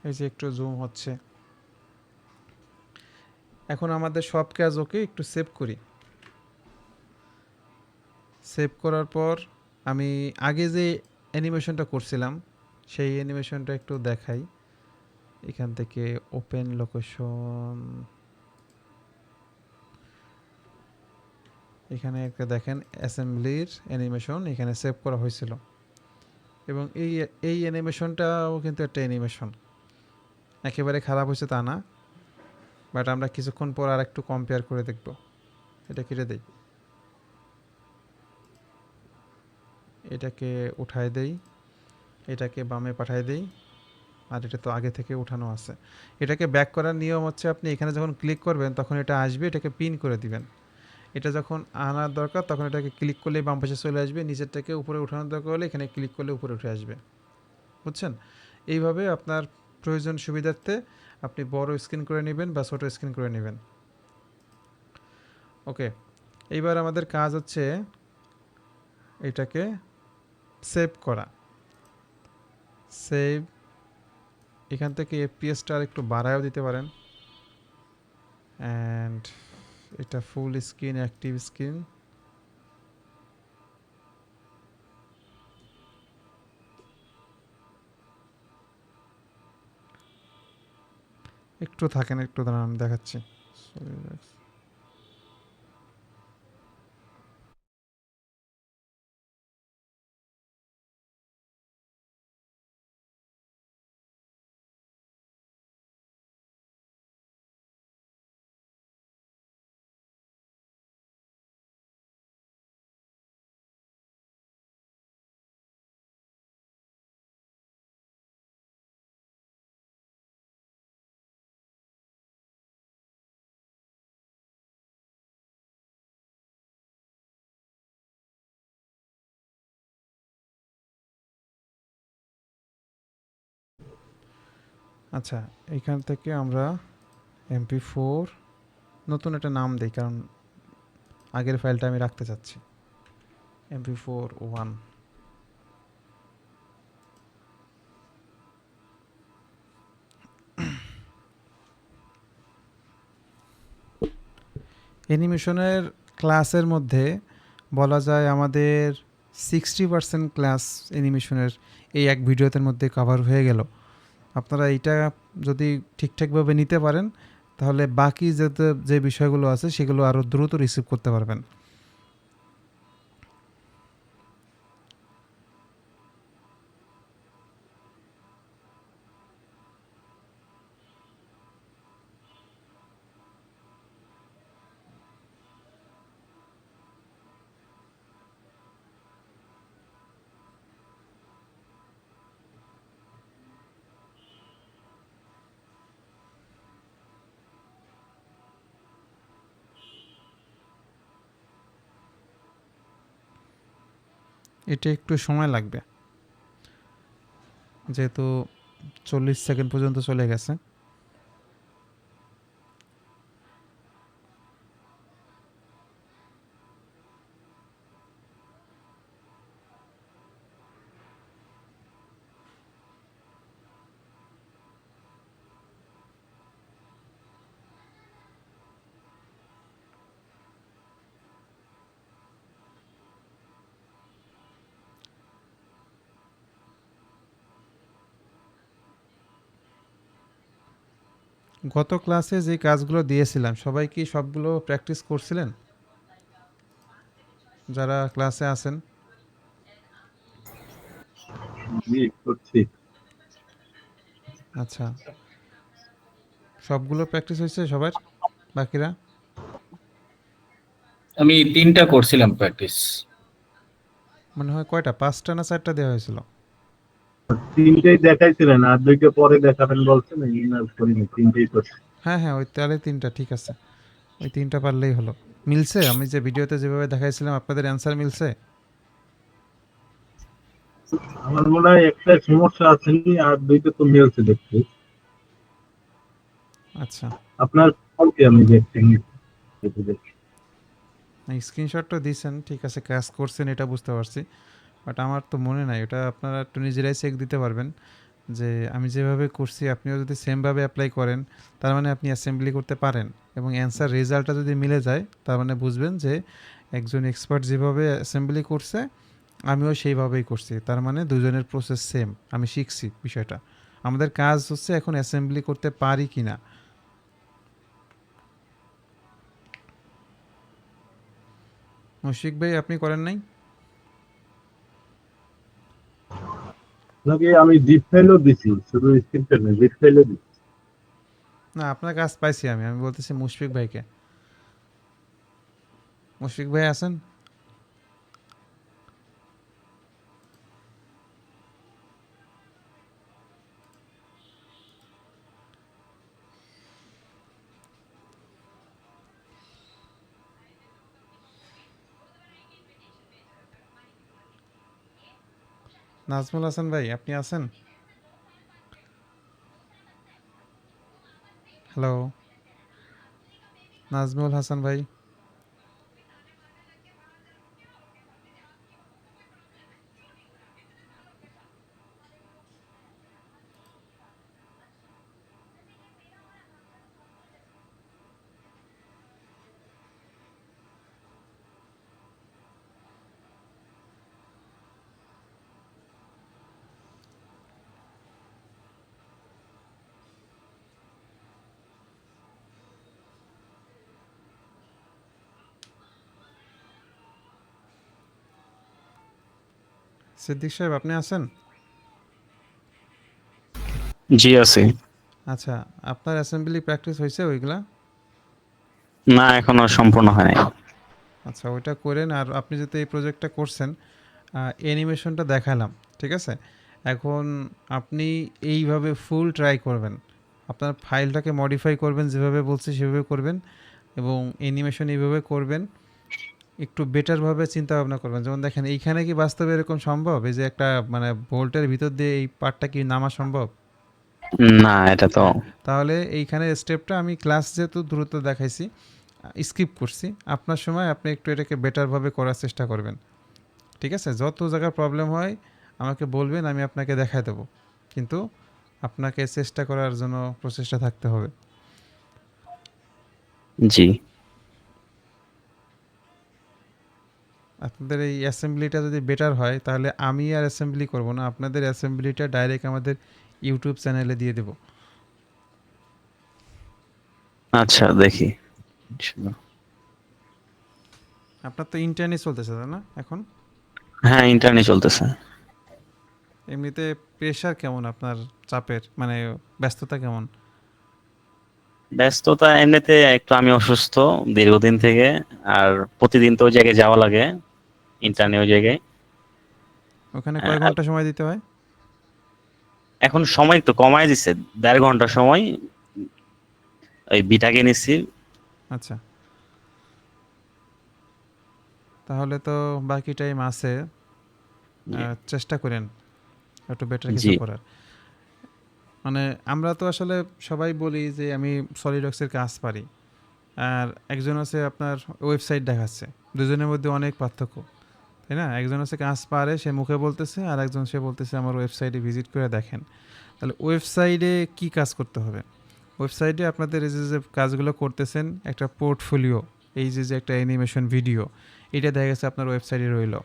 এই যে একটু জুম হচ্ছে। এখন আমাদের সব কাজ ওকে, একটু সেভ করি। সেভ করার পর আমি আগে যে অ্যানিমেশনটা করছিলাম সেই অ্যানিমেশনটা একটু দেখাই। এখান থেকে ওপেন লোকেশন, এখানে একটা দেখেন অ্যাসেম্বলির অ্যানিমেশন এখানে সেভ করা হয়েছিল এবং এই অ্যানিমেশনটাও কিন্তু একটা অ্যানিমেশন, একেবারে খারাপ হয়েছে তা না, বাট আমরা কিছুক্ষণ পর আর একটু কম্পেয়ার করে দেখব। এটা কেটে দেই, এটাকে উঠায় দেই, এটাকে বামে পাঠায় দেই, আর এটা তো আগে থেকে উঠানো আছে। এটাকে ব্যাক করার নিয়ম হচ্ছে আপনি এখানে যখন ক্লিক করবেন তখন এটা আসবে, এটাকে পিন করে দিবেন। এটা যখন আনার দরকার তখন এটাকে ক্লিক করলেই বাম পাশে চলে আসবে, নিচের থেকে উপরে উঠানোর দরকার হলে এখানে ক্লিক করলে উপরে উঠে আসবে। বুঝছেন? এইভাবে আপনার প্রয়োজন সুবিধার্থে আপনি বড় স্ক্রিন করে নেবেন বা ছোট স্ক্রিন করে নেবেন। ওকে, এইবার আমাদের কাজ হচ্ছে এটাকে সেভ করা। সেভ, এখান থেকে এফপিএসটা আর একটু বাড়ায়ও দিতে পারেন। অ্যান্ড এটা ফুল স্ক্রিন, অ্যাক্টিভ স্ক্রিন। একটু থাকেন, একটু দাঁড়ান, আমি দেখাচ্ছি। আচ্ছা, এখান থেকে আমরা MP4 নতুন একটা নাম দিই, কারণ আগের ফাইলটা আমি রাখতে চাচ্ছি। MP4 1। অ্যানিমেশনের ক্লাসের মধ্যে বলা যায় আমাদের 60% ক্লাস অ্যানিমেশনের এই এক ভিডিওতে মধ্যে কভার হয়ে গেল। আপনারা এইটা যদি ঠিকঠাকভাবে নিতে পারেন, তাহলে বাকি যে বিষয়গুলো আছে সেগুলো আরও দ্রুত রিসিভ করতে পারবেন। এটা একটু সময় লাগবে, যেহেতু 40 সেকেন্ড পর্যন্ত চলে গেছে। গত ক্লাসে যে কাজগুলো দিয়েছিলাম, সবাই কি সবগুলো প্র্যাকটিস করছিলেন যারা ক্লাসে আছেন? জি করছি। আচ্ছা, সবগুলো প্র্যাকটিস হয়েছে সবার? বাকিরা আমি 3টা করছিলাম প্র্যাকটিস। মনে হয় কয়টা, 5টা না 4টা দেওয়া হয়েছিল? তিনটেই দেখাইছিলেন, আর দুইটা পরে দেখাবেন বলছেন, এই না করিনি, তিনটেই করছি। হ্যাঁ হ্যাঁ, ওই তাহলে 3টা ঠিক আছে। ওই 3টা পারলেই হলো। মিলছে? আমি যে ভিডিওতে যেভাবে দেখাইছিলাম আপনাদের অ্যান্সার মিলছে? আমার মনে হয় একটা সমস্যা আছে, আর দুইটা তো মিলছে দেখছি। আচ্ছা, আপনার ফোনটি আমি দেখছি। স্ক্রিনশটটা দিয়েছেন, ঠিক আছে, কাজ করছেন এটা বুঝতে পারছি। বাট আমার তো মনে নাই, ওটা আপনারা একটু নিজেরাই চেক দিতে পারবেন যে আমি যেভাবে করছি আপনিও যদি সেমভাবে অ্যাপ্লাই করেন, তার মানে আপনি অ্যাসেম্বলি করতে পারেন, এবং অ্যান্সার রেজাল্টটা যদি মিলে যায় তার মানে বুঝবেন যে একজন এক্সপার্ট যেভাবে অ্যাসেম্বলি করছে আমিও সেইভাবেই করছি, তার মানে দুজনের প্রসেস সেম, আমি শিখছি বিষয়টা। আমাদের কাজ হচ্ছে এখন অ্যাসেম্বলি করতে পারি কি না। মুশফিক ভাই, আপনি করেন নাই? আপনাকে আমি জিপ ফাইলও দিছি, শুধু স্ক্রিনশট না, জিপ ফাইলও দিছি। না, আপনার কাজ পাইছি আমি, আমি বলতেছি মুশফিক ভাইকে। মুশফিক ভাই আছেন? নাজমুল হাসান ভাই, আপনি আছেন? হ্যালো নাজমুল হাসান ভাই। সিদ্দিক সাহেব আপনি আছেন? জি আছে। আচ্ছা, আপনার অ্যাসেম্বলি প্র্যাকটিস হয়েছে ওইগুলা? না এখনো সম্পূর্ণ হয় নাই। আচ্ছা, ওইটা করেন। আর আপনি যেহেতু এই প্রজেক্টটা করছেন, অ্যানিমেশনটা দেখালাম, ঠিক আছে? এখন আপনি এইভাবে ফুল ট্রাই করবেন। আপনার ফাইলটাকে মডিফাই করবেন, যেভাবে বলছি সেভাবে করবেন, এবং অ্যানিমেশন এইভাবে করবেন। একটু বেটারভাবে চিন্তা ভাবনা করবেন। যেমন দেখেন এইখানে কি বাস্তবে এরকম সম্ভব? এই যে একটা মানে ভোল্টের ভিতর দিয়ে এই পার্টটা কি নামা সম্ভব? না এটা তো হ্যাঁ, তাহলে এইখানে স্টেপটা আমি ক্লাস যেহেতু দ্রুত দেখাইছি, স্কিপ করছি। আপনার সময় আপনি একটু এটাকে বেটারভাবে করার চেষ্টা করবেন, ঠিক আছে? যত জায়গায় প্রবলেম হয় আমাকে বলবেন, আমি আপনাকে দেখায় দেবো। কিন্তু আপনাকে চেষ্টা করার জন্য প্রচেষ্টা থাকতে হবে। জি। আপনাদের এই অ্যাসেম্বলিটা যদি বেটার হয় তাহলে আমি আর অ্যাসেম্বলি করব না, আপনাদের অ্যাসেম্বলিটা ডাইরেক্ট আমাদের ইউটিউব চ্যানেলে দিয়ে দেবো। আচ্ছা দেখি। আপনার তো ইন্টারনি চলতেছে তাই না এখন? হ্যাঁ ইন্টারনি চলতেছে। এমনিতে প্রেশার কেমন আপনার, চাপের মানে ব্যস্ততা কেমন? ব্যস্ততা এমনিতে একটু, আমি অসুস্থ দীর্ঘদিন থেকে। আর প্রতিদিন তো ওই জায়গায় যাওয়া লাগে, ইন্টারনি ওই জায়গায়। ওখানে কয় আর ঘন্টা সময় দিতে হয়? এখন সময় একটু কমায় দিছে, 1.5 ঘন্টা সময়। ওই বিটাকে নিচ্ছি। আচ্ছা, তাহলে তো বাকি টাইম আছে। চেষ্টা করেন একটু বেটার কিছু জি। করার। মানে আমরা তো আসলে সবাই বলি যে আমি সলিডওয়ার্কসের কাজ পারি, আর একজন আছে আপনার ওয়েবসাইট দেখাচ্ছে, দুজনের মধ্যে অনেক পার্থক্য, তাই না? একজন আছে কাজ পারে, সে মুখে বলতেছে, আর একজন সে বলতেছে আমার ওয়েবসাইটে ভিজিট করে দেখেন। তাহলে ওয়েবসাইটে কি কাজ করতে হবে? ওয়েবসাইটে আপনাদের এই যে যে কাজগুলো করতেছেন, একটা পোর্টফোলিও, এই যে যে একটা অ্যানিমেশন ভিডিও, এটা দেখা গেছে আপনার ওয়েবসাইটে রইলো।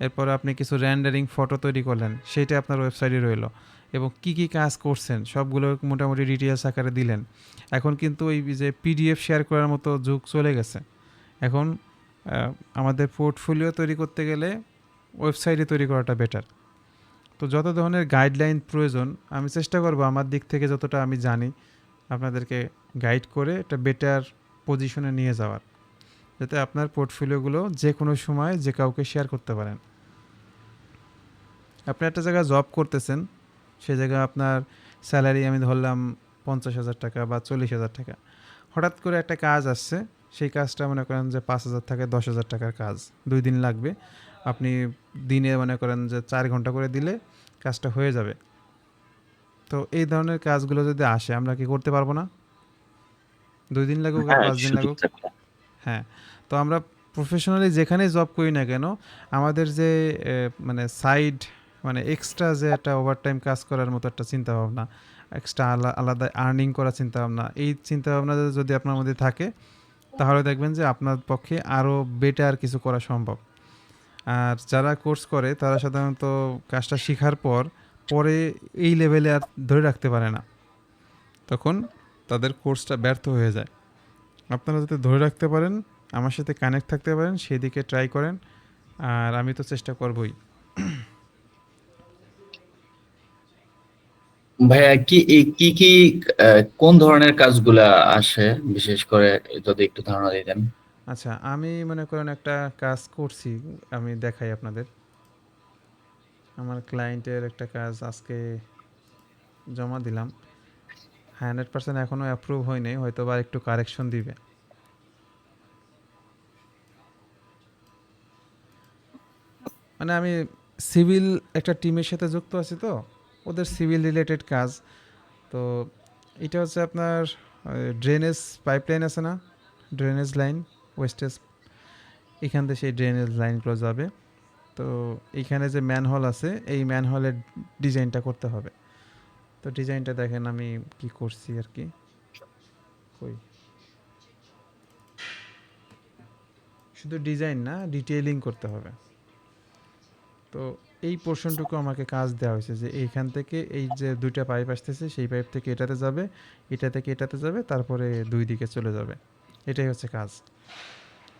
এরপর আপনি কিছু র্যান্ডারিং ফটো তৈরি করলেন, সেইটা আপনার ওয়েবসাইটে রইলো। এবং কি কি কাজ করছেন সবগুলো মোটামুটি ডিটেলস আকারে দিলেন। এখন কিন্তু ওই যে পিডিএফ শেয়ার করার মতো যুগ চলে গেছে। এখন আমাদের পোর্টফোলিও তৈরি করতে গেলে ওয়েবসাইটে তৈরি করাটা বেটার। তো যত ধরনের গাইডলাইন প্রয়োজন আমি চেষ্টা করব আমার দিক থেকে যতটা আমি জানি আপনাদেরকে গাইড করে একটা বেটার পজিশনে নিয়ে যাওয়ার, যাতে আপনার পোর্টফোলিওগুলো যে কোনো সময় যে কাউকে শেয়ার করতে পারেন। আপনি একটা জায়গায় জব করতেছেন, সে জায়গায় আপনার স্যালারি আমি ধরলাম 50,000 টাকা বা 40,000 টাকা। হঠাৎ করে একটা কাজ আসছে, সেই কাজটা মনে করেন যে 5,000 থেকে 10,000 টাকার কাজ, 2 দিন লাগবে। আপনি দিনে মনে করেন যে 4 ঘন্টা করে দিলে কাজটা হয়ে যাবে। তো এই ধরনের কাজগুলো যদি আসে আমরা কি করতে পারবো না? 2 দিন লাগুক আর হ্যাঁ 5 দিন সুযোগ লাগুক। থাকলে। হ্যাঁ, তো আমরা প্রফেশনালি যেখানেই জব করি না কেন, আমাদের যে মানে সাইড মানে এক্সট্রা যে একটা ওভারটাইম কাজ করার মতো একটা চিন্তাভাবনা, এক্সট্রা আলাদা আর্নিং করার চিন্তাভাবনা, এই চিন্তাভাবনা যদি আপনার মধ্যে থাকে তাহলে দেখবেন যে আপনার পক্ষে আরও বেটার কিছু করা সম্ভব। আর যারা কোর্স করে তারা সাধারণত কাজটা শেখার পর পরে এই লেভেলে আর ধরে রাখতে পারে না, তখন তাদের কোর্সটা ব্যর্থ হয়ে যায়। আপনারা যাতে ধরে রাখতে পারেন, আমার সাথে কানেক্ট থাকতে পারেন, সেদিকে ট্রাই করেন। আর আমি তো চেষ্টা করবই। ভাইয়া কি কি কোন ধরনের কাজগুলা আসে বিশেষ করে, যদি একটু ধারণা দিতেন। আচ্ছা, আমি মনে করেন একটা কাজ করছি, আমি দেখাই আপনাদের। আমার ক্লায়েন্টের একটা কাজ আজকে জমা দিলাম, 100% এখনও অ্যাপ্রুভ হয়নি, হয়তো বা একটু কারেকশন দিবে। মানে আমি সিভিল একটা টিমের সাথে যুক্ত আছি, তো ওদের সিভিল রিলেটেড কাজ। তো এটা হচ্ছে আপনার ড্রেনেজ পাইপলাইন আছে না, ড্রেনেজ লাইন, ওয়েস্টেজ, এখান থেকে সেই ড্রেনেজ লাইনগুলো যাবে। তো এইখানে যে ম্যানহোল আছে, এই ম্যানহোলের ডিজাইনটা করতে হবে। তো ডিজাইনটা দেখেন আমি কি করছি আর কি, কই শুধু ডিজাইন না, ডিটেইলিং করতে হবে। তো এই পোর্শনটুকু আমাকে কাজ দেওয়া হয়েছে যে এইখান থেকে এই যে দুইটা পাইপ আসতেছে, সেই পাইপ থেকে এটাতে যাবে, এটা থেকে এটাতে যাবে, তারপরে দুই দিকে চলে যাবে, এটাই হচ্ছে কাজ।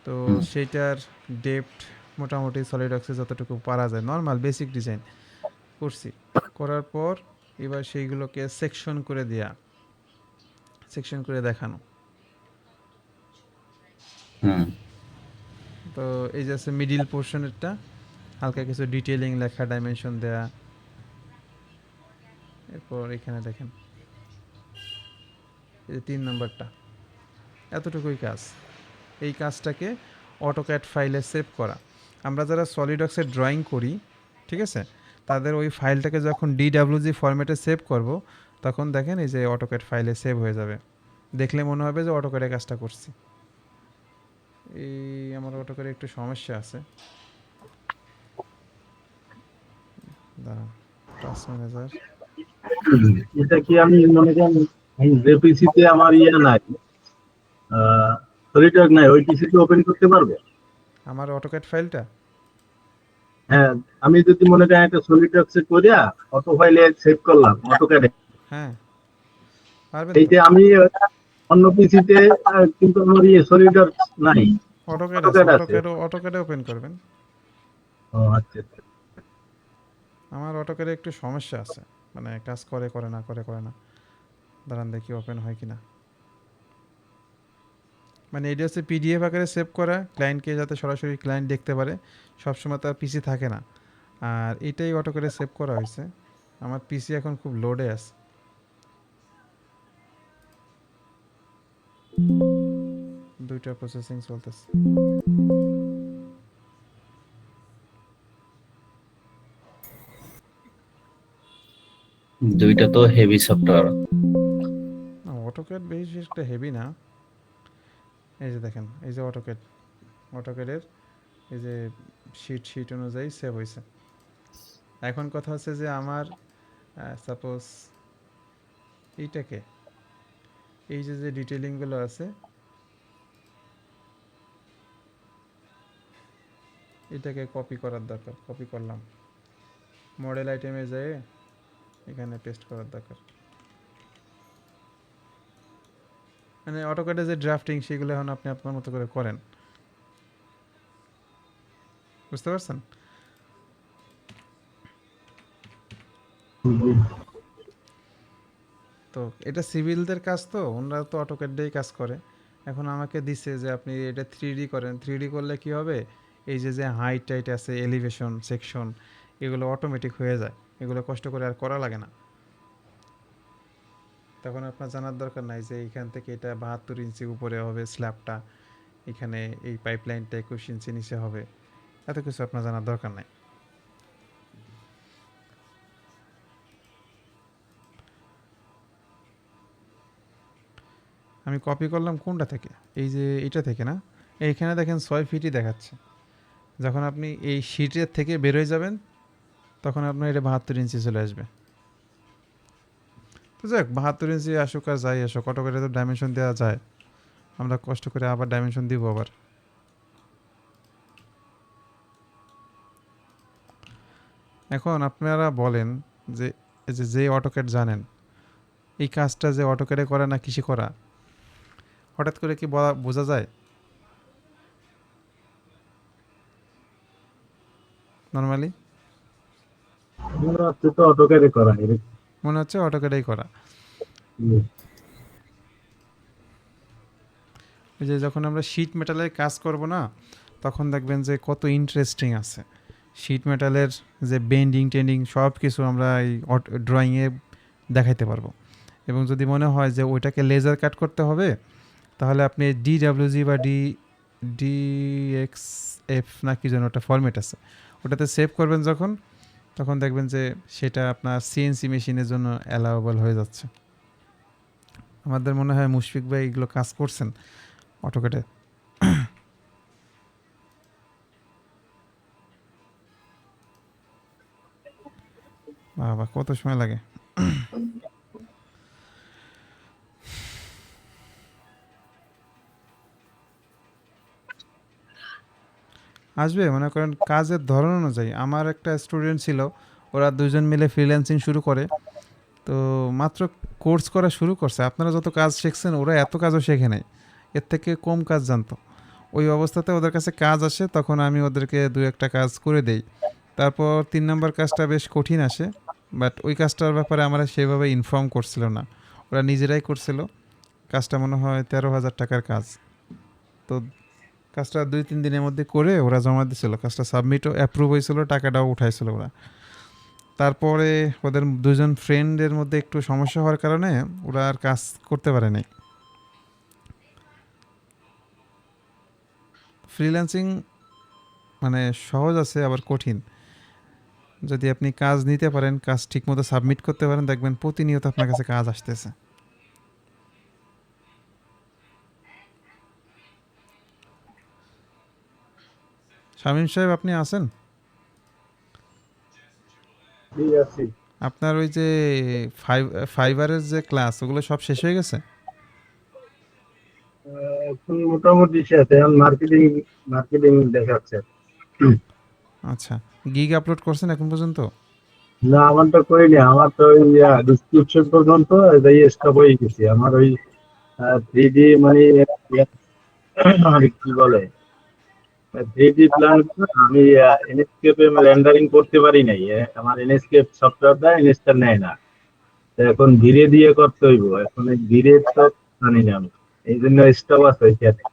তো সেইটার ডেপথ মোটামুটি সলিডওয়ার্কসে যতটুকু পারা যায় নর্মাল বেসিক ডিজাইন করছি। করার পর এবার সেইগুলোকে সেকশন করে দেয়া, সেকশন করে দেখানো। হুম তো এই যে আছে মিডিল পোর্শনেরটা, হালকা কিছু ডিটেইলিং লেখা, ডাইমেনশন দেয়া। এরপর এখানে দেখেন এই যে 3 নম্বরটা, এতটুকুই কাজ। এই কাজটাকে অটোক্যাড ফাইলে সেভ করা। আমরা যারা সলিডওয়ার্কসে ড্রয়িং করি, ঠিক আছে, তাদের ওই ফাইলটাকে যখন DWG ফরম্যাটে সেভ করব, তখন দেখেন এই যে অটোক্যাড ফাইলে সেভ হয়ে যাবে, দেখলে মনে হবে যে অটোক্যাডে কাজটা করছি। এই আমার অটোক্যাডে একটু সমস্যা আছে, দাঁড়ান, টাস্ক ম্যানেজার। এটা কি আমি মনে করেন যে পিসিতে আমার নাই, সলিডওয়ার্ক নাই, ওই পিসিতে ওপেন করতে পারবো? আমার অটোক্যাড ফাইলটা, হ্যাঁ, আমি যদি মনে করেন একটা সলিডওয়ার্কসে করিয়া অটো ফাইলে সেভ করলাম অটোক্যাডে, হ্যাঁ পারবেন এই তো। যে আমি অন্য পিসিতে কিন্তু আমার সলিডওয়ার্কস নাই, অটোক্যাড আছে, অটোক্যাড আছে। অটোক্যাডে ওপেন করবেন। ও আচ্ছা আচ্ছা। আমার অটোক্যাডে একটু সমস্যা আছে, মানে কাজ করে করে না, করে করে না। দাঁড়ান দেখি ওপেন হয় কিনা। মানে এটা হচ্ছে পিডিএফ আকারে সেভ করা, ক্লায়েন্টকে যাতে সরাসরি ক্লায়েন্ট দেখতে পারে, সবসময় তার পিসি থাকে না। আর এটাই অটোক্যাডে সেভ করা হয়েছে। আমার পিসি এখন খুব লোডে আছে, দুইটা প্রসেসিং চলতেছে। দুইটা তো হেভি সফটওয়্যার। অটোক্যাড বেশি একটা হেভি না। এই যে দেখেন, এই যে অটোক্যাড, অটোক্যাডের এই যে শিট অনুযায়ী সেভ হয়েছে। এখন কথা হচ্ছে যে আমার সাপোজ এইটাকে, এই যে যে ডিটেলিংগুলো আছে, এটাকে কপি করার দরকার। কপি করলাম, মডেল আইটেমে যেয়ে এখানে পেস্ট করার দরকার। মানে অটোক্যাডে যে ড্রাফটিং, সেগুলো এখন আপনি আপনার মতো করে করেন, বুঝতে পারছেন? তো এটা সিভিলদের কাজ, তো ওনারা তো অটোক্যাড দিয়েই কাজ করে। এখন আমাকে দিছে যে আপনি এটা 3D করেন। 3D করলে কি হবে, এই যে যে হাইট টাইট আছে, এলিভেশন সেকশন, এগুলো অটোমেটিক হয়ে যায়, এগুলো কষ্ট করে আর করা লাগে না। তখন আপনার জানার দরকার নাই যে এইখান থেকে এটা 72 ইঞ্চি উপরে হবে স্ল্যাবটা, এখানে এই পাইপলাইনটা 21 ইঞ্চি নিচে হবে, এত কিছু আপনার জানার দরকার নাই। আমি কপি করলাম কোনটা থেকে, এই যে এটা থেকে না, এইখানে দেখেন 6 ফিটই দেখাচ্ছে। যখন আপনি এই শিটের থেকে বেরোয় যাবেন, তখন আপনার এটা 72 ইঞ্চি চলে আসবে। তো যাক, 72 ইঞ্চি আসুক আর যাই আসুক, অটোক্যাডে তো ডাইমেনশন দেওয়া যায়, আমরা কষ্ট করে আবার ডাইমেনশন দিব আবার। এখন আপনারা বলেন যে এই যে অটোক্যাড জানেন, এই কাজটা যে অটোক্যাডে করে না কিসে করা, হঠাৎ করে কি বোঝা যায় নর্মালি? মনে হচ্ছে তো অটোক্যাডে করা এরকম। মনে হচ্ছে অটোক্যাডেই করা। এই যে যখন আমরা শিট মেটালের কাজ করব না, তখন দেখবেন যে কত ইন্টারেস্টিং আছে। শিট মেটালের যে বেন্ডিং টেন্ডিং সব কিছু আমরা এই ড্রয়িংয়ে দেখাইতে পারবো। এবং যদি মনে হয় যে ওইটাকে লেজার কাট করতে হবে, তাহলে আপনি DWG বা DXF না কি যেন একটা ফরম্যাট আছে, ওটাতে সেভ করবেন যখন, তখন দেখবেন যে সেটা আপনার CNC মেশিনের জন্য অ্যালাউয়েবল হয়ে যাচ্ছে। আমাদের মনে হয় মুশফিক ভাই এগুলো কাজ করছেন অটোকেটে। বাবা কত সময় লাগে। আসবে মনে করেন কাজের ধরন অনুযায়ী। আমার একটা স্টুডেন্ট ছিল, ওরা দুজন মিলে ফ্রিল্যান্সিং শুরু করে। তো মাত্র কোর্স করা শুরু করছে, আপনারা যত কাজ শিখছেন ওরা এত কাজও শেখে নাই, এর থেকে কম কাজ জানতো। ওই অবস্থাতে ওদের কাছে কাজ আসে, তখন আমি ওদেরকে দু একটা কাজ করে দেই। তারপর 3 নম্বর কাজটা বেশ কঠিন আসে, বাট ওই কাজটার ব্যাপারে আমরা সেভাবে ইনফর্ম করছিল না, ওরা নিজেরাই করছিল। কাজটা মনে হয় 13,000 টাকার কাজ। তো কাজটা 2-3 দিনের মধ্যে করে ওরা জমা দিছিল, কাজটা সাবমিটও অ্যাপ্রুভ হয়েছিল, টাকাটাও উঠাইছিল ওরা। তারপরে ওদের দুজন ফ্রেন্ডের মধ্যে একটু সমস্যা হওয়ার কারণে ওরা আর কাজ করতে পারে নাই। ফ্রিল্যান্সিং মানে সহজ আছে আবার কঠিন। যদি আপনি কাজ নিতে পারেন, কাজ ঠিকমতো সাবমিট করতে পারেন, দেখবেন প্রতিনিয়ত আপনার কাছে কাজ আসতেছে। শামীম সাহেব আপনি আছেন? ঠিক আছে। আপনার ওই যে ফাইবারের যে ক্লাস, ওগুলো সব শেষ হয়ে গেছে? এখন মোটামুটি শেষ, এখন মার্কেটিং মার্কেটিং দেখাচ্ছে। আচ্ছা, গিগ আপলোড করছেন এখন পর্যন্ত? না, আমার তো করিনি, আমার তো ওই ডিসক্রিপশন পর্যন্ত এটাই স্টপ হয়ে গেছে। আমার ওই 3D মানে কি বলে 3D প্ল্যান আমি এনএসকেপে রেন্ডারিং করতে পারি নাই। আমার এনএসকেপ সফটওয়্যারটা ইনস্টল নেয় না। তো এখন ধীরে দিয়ে করতে হইব, এখন এই ধীরে তো জানি না আমি, এই জন্য স্টপ আছে ওইখানে।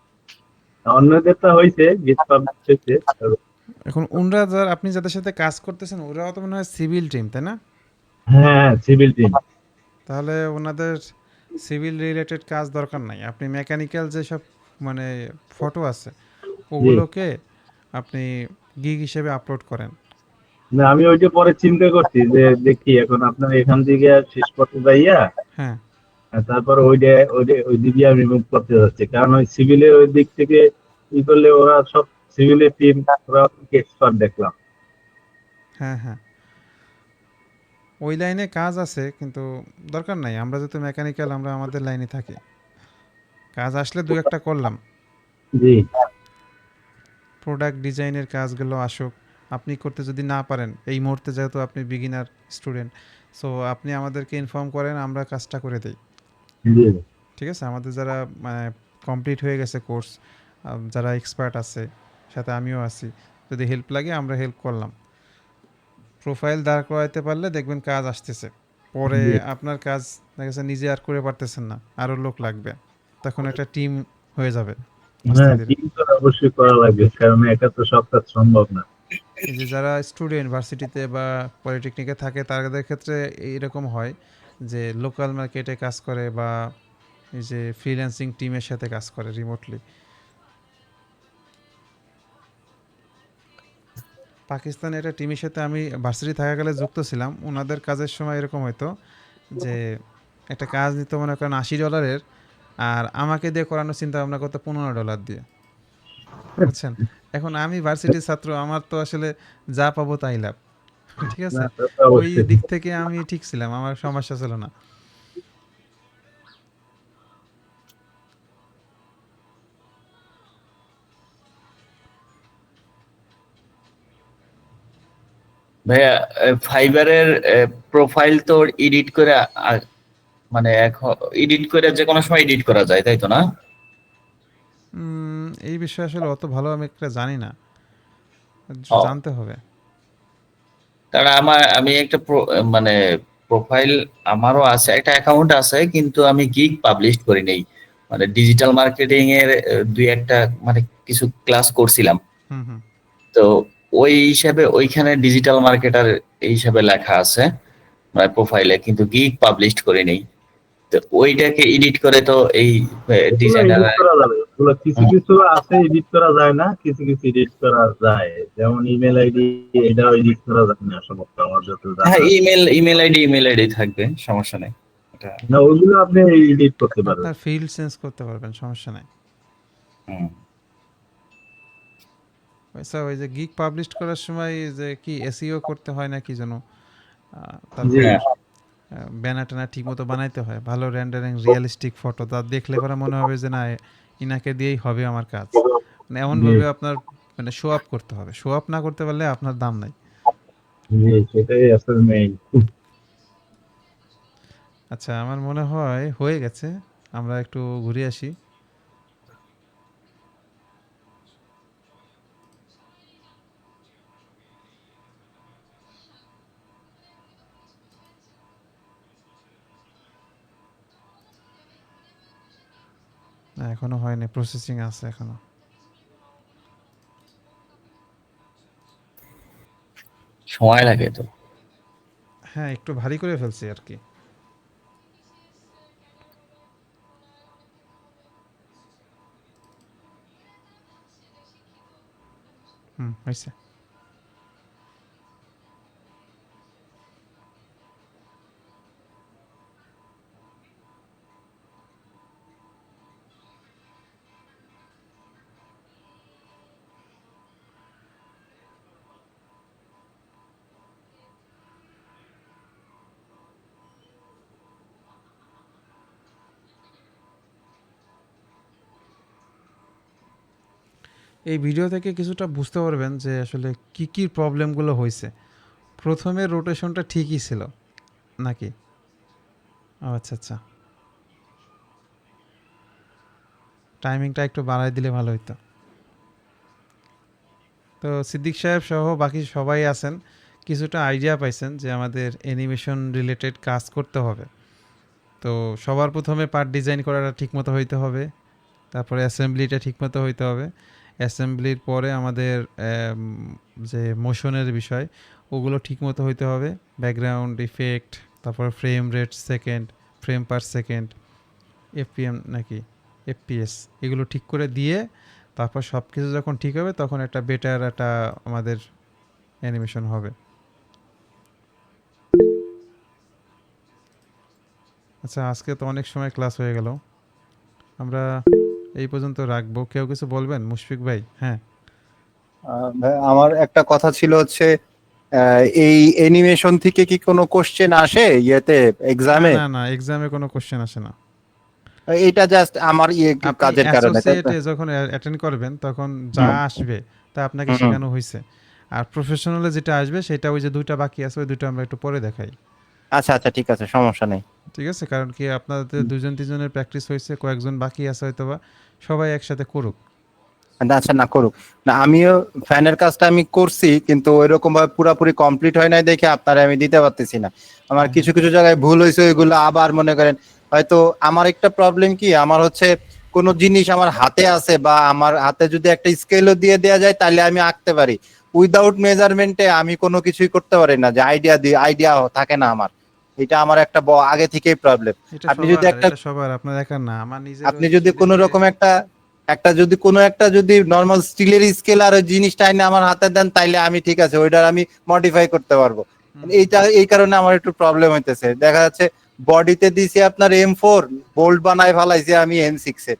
অন্যদেরটা হয়েছে, গিট পাবলিশ হয়েছে। এখন ওনরা আপনি যাদের সাথে কাজ করতেছেন ওরাও তো মনে হয় সিভিল টিম, তাই না? হ্যাঁ, সিভিল টিম। তাহলে ওনাদের সিভিল রিলেটেড কাজ দরকার নাই, আপনি মেকানিক্যাল যেসব মানে ফটো আছে ওগুলোকে আপনি গিগ হিসেবে আপলোড করেন। না, আমি ওইটা পরে চিন্তা করছি যে দেখি এখন আপনার এখান থেকে শেষ করতে যাইয়া হ্যাঁ তারপর ওই দিকে আমি মুভ করতে যাচ্ছি, কারণ ওই সিভিলের ওই দিক থেকে ই করলে ওরা সব সিভিলের টিম, ওরা এক্সপার্ট দেখলাম। হ্যাঁ হ্যাঁ, ওই লাইনে কাজ আছে কিন্তু দরকার নাই, আমরা যেহেতু মেকানিক্যাল আমরা আমাদের লাইনে থাকি, কাজ আসলে দু একটা করলাম। জি প্রোডাক্ট ডিজাইনের কাজগুলো আসুক, আপনি করতে যদি না পারেন এই মুহূর্তে, যেহেতু আপনি বিগিনার স্টুডেন্ট, সো আপনি আমাদেরকে ইনফর্ম করেন, আমরা কাজটা করে দিই। জি ঠিক আছে, আমাদের যারা মানে কমপ্লিট হয়ে গেছে কোর্স, যারা এক্সপার্ট আছে, সাথে আমিও আছি, যদি হেল্প লাগে আমরা হেল্প করলাম। প্রোফাইল দাঁড় করাইতে পারলে দেখবেন কাজ আসতেছে। পরে জি। আপনার কাজ দেখা গেছে নিজে আর করে পারতেছেন না, আরও লোক লাগবে, তখন একটা টিম হয়ে যাবে আস্তে হ্যাঁ, ধীরে। টিম তো অবশ্যই করা লাগবে, কারণ একা তো সব কাজ সম্ভব না। এই যে যারা স্টুডেন্ট ভার্সিটিতে বা পলিটেকনিকে থাকে তাদের ক্ষেত্রে এইরকম হয় যে লোকাল মার্কেটে কাজ করে বা এই যে ফ্রিল্যান্সিং টিমের সাথে কাজ করে রিমোটলি। পাকিস্তানে একটা টিমের সাথে আমি ভার্সিটি থাকাকালে যুক্ত ছিলাম, ওনাদের কাজের সময় এরকম হতো যে একটা কাজ নিত মনে করেন $80, আর আমাকে দিয়ে করানোর চিন্তা ভাবনা করতো $15 দিয়ে, বুঝছেন? এখন আমি ভার্সিটির ছাত্র, আমার তো আসলে যা পাবো তাই লাভ। ঠিক না, আছে, তা তো ওই অবশ্যই। দিক থেকে আমি ঠিক ছিলাম, আমার সমস্যা ছিল না। ভাইয়া ফাইবারের প্রোফাইল তো এডিট করে মানে এখন এডিট করে যে কোনো সময় এডিট করা যায়, তাই তো না? এই বিষয়ে আসলে অত ভালো আমি একটা জানি না, ও, জানতে হবে। কারণ আমি একটা মানে প্রোফাইল আমারও আছে, একটা অ্যাকাউন্ট আছে, কিন্তু আমি গিগ পাবলিশ করি নাই। মানে ডিজিটাল মার্কেটিং এর দুই একটা মানে কিছু ক্লাস করছিলাম, হুম হুম। তো ওই হিসাবে ওইখানে ডিজিটাল মার্কেটার এই হিসাবে লেখা আছে মানে প্রোফাইলে, কিন্তু গিগ পাবলিশ করি নাই। তো ওইটাকে এডিট করে তো এই ওগুলো ডিজাইনার। এডিট করা যাবে, ওগুলো কিছু কিছু আছে এডিট করা যায় না, কিছু কিছু এডিট করা যায়। যেমন ইমেল আইডি, এটাও এডিট করা যায় না সম্ভবত, আমার যত জানা হ্যাঁ, আছে। ইমেল আইডি থাকবে, সমস্যা নেই। এটা। না ওইগুলো আপনি এডিট করতে পারবেন। আপনার ফিল্ড চেঞ্জ করতে পারবেন, সমস্যা নাই। হুম। আচ্ছা, ওই যে গিগ পাবলিশ করার সময় যে কি এসইও করতে হয় না কি যেন, তারপর জি হ্যাঁ। ব্যানার ট্যানার ঠিক মতো বানাইতে হয়, ভালো রেন্ডারিং রিয়েলিস্টিক ফটো, তা দেখলে পরে মনে হবে যে না ইনাকে দিয়েই হবে আমার কাজ। মানে জি এমনভাবে আপনার মানে শো আপ করতে হবে, শো আপ না করতে পারলে আপনার দাম নাই। জি সেটাই আসলে মেইন। আচ্ছা, আমার মনে হয় হয়ে গেছে, আমরা একটু ঘুরে আসি। না, এখনো হয়নি, প্রসেসিং আছে এখনো। সময় লাগে তো। হ্যাঁ, একটু ভারী করে ফেলছি আর কি। হয়েছে। এই ভিডিও থেকে কিছুটা বুঝতে পারবেন যে আসলে কি কি প্রবলেমগুলো হয়েছে। প্রথমে রোটেশনটা ঠিকই ছিল নাকি? আচ্ছা আচ্ছা, টাইমিংটা একটু বাড়াই দিলে ভালো হতো। তো সিদ্দিক সাহেব সহ বাকি সবাই আছেন, কিছুটা আইডিয়া পাইছেন যে আমাদের অ্যানিমেশন রিলেটেড কাজ করতে হবে। তো সবার প্রথমে পার্ট ডিজাইন করাটা ঠিকমতো হইতে হবে, তারপরে অ্যাসেম্বলিটা ঠিকমতো হইতে হবে। অ্যাসেম্বলির পরে আমাদের যে মোশনের বিষয় ওগুলো ঠিকমতো হইতে হবে, ব্যাকগ্রাউন্ড ইফেক্ট, তারপর frame rate second, frame per second, FPM নাকি এফপিএস, এগুলো ঠিক করে দিয়ে তারপর সব কিছু যখন ঠিক হবে তখন একটা বেটার একটা আমাদের অ্যানিমেশন হবে। আচ্ছা, আজকে তো অনেক সময় ক্লাস হয়ে গেল, আমরা এই পর্যন্ত রাখবো। কেউ কিছু বলবেন? মুশফিক ভাই। হ্যাঁ, ভাই, আমার একটা কথা ছিল হচ্ছে এই অ্যানিমেশন থেকে কি কোনো কোশ্চেন আসে ইয়েতে না এক্সামে? না না, এক্সামে কোনো কোশ্চেন আসে না। এটা জাস্ট আমার আপনি কাজের কারণে, তাই তো? অ্যাসোসিয়েটে যখন অ্যাটেন্ড করবেন তখন যা হুম, আসবে তা আপনাকে হুম। শেখানো হয়েছে। আর প্রফেশনালে যেটা আসবে সেটা ওই যে দুইটা বাকি আছে, ওই দুটো আমরা একটু পরে দেখাই। আচ্ছা আচ্ছা, ঠিক আছে, সমস্যা নেই। ঠিক আছে, কারণ কি আপনাদের হুম। দুজন তিনজনের প্র্যাকটিস হয়েছে, কয়েকজন বাকি আছে হয়তোবা, সবাই একসাথে করুক। না, আচ্ছা, না করুক না, আমিও ফ্যানের কাজটা আমি করছি কিন্তু ওইরকম ভাবে পুরোপুরি কমপ্লিট হয় নাই দেখে আপনারা আমি দিতে পারতেছি না। আমার হ্যাঁ কিছু কিছু জায়গায় ভুল হয়েছে, ওইগুলো আবার মনে করেন হয়তো আমার একটা প্রবলেম কি, আমার হচ্ছে কোনো জিনিস আমার হাতে আছে বা আমার হাতে যদি একটা স্কেলও দিয়ে দেওয়া যায় তাহলে আমি আঁকতে পারি, উইদাউট মেজারমেন্টে আমি কোনো কিছুই করতে পারি না, যে আইডিয়া থাকে না আমার। এটা আমার একটা আগে থেকেই প্রবলেম। এটা আপনি যদি সবার, একটা এটা সবার, আপনার একার না, আমার নিজেরও আপনি এই যদি কোনো সেদিনকে। রকম একটা একটা যদি কোনো একটা যদি নর্মাল স্টিলের স্কেল আর ওই জিনিসটা এনে আমার হাতে দেন তাইলে আমি ঠিক আছে, ওইটার আমি মডিফাই করতে পারবো। এই কারণে আমার একটু প্রবলেম হইতেছে, দেখা যাচ্ছে বডিতে দিছি আপনার M4, বোল্ট বানায় ফেলাইছি আমি M6 এর।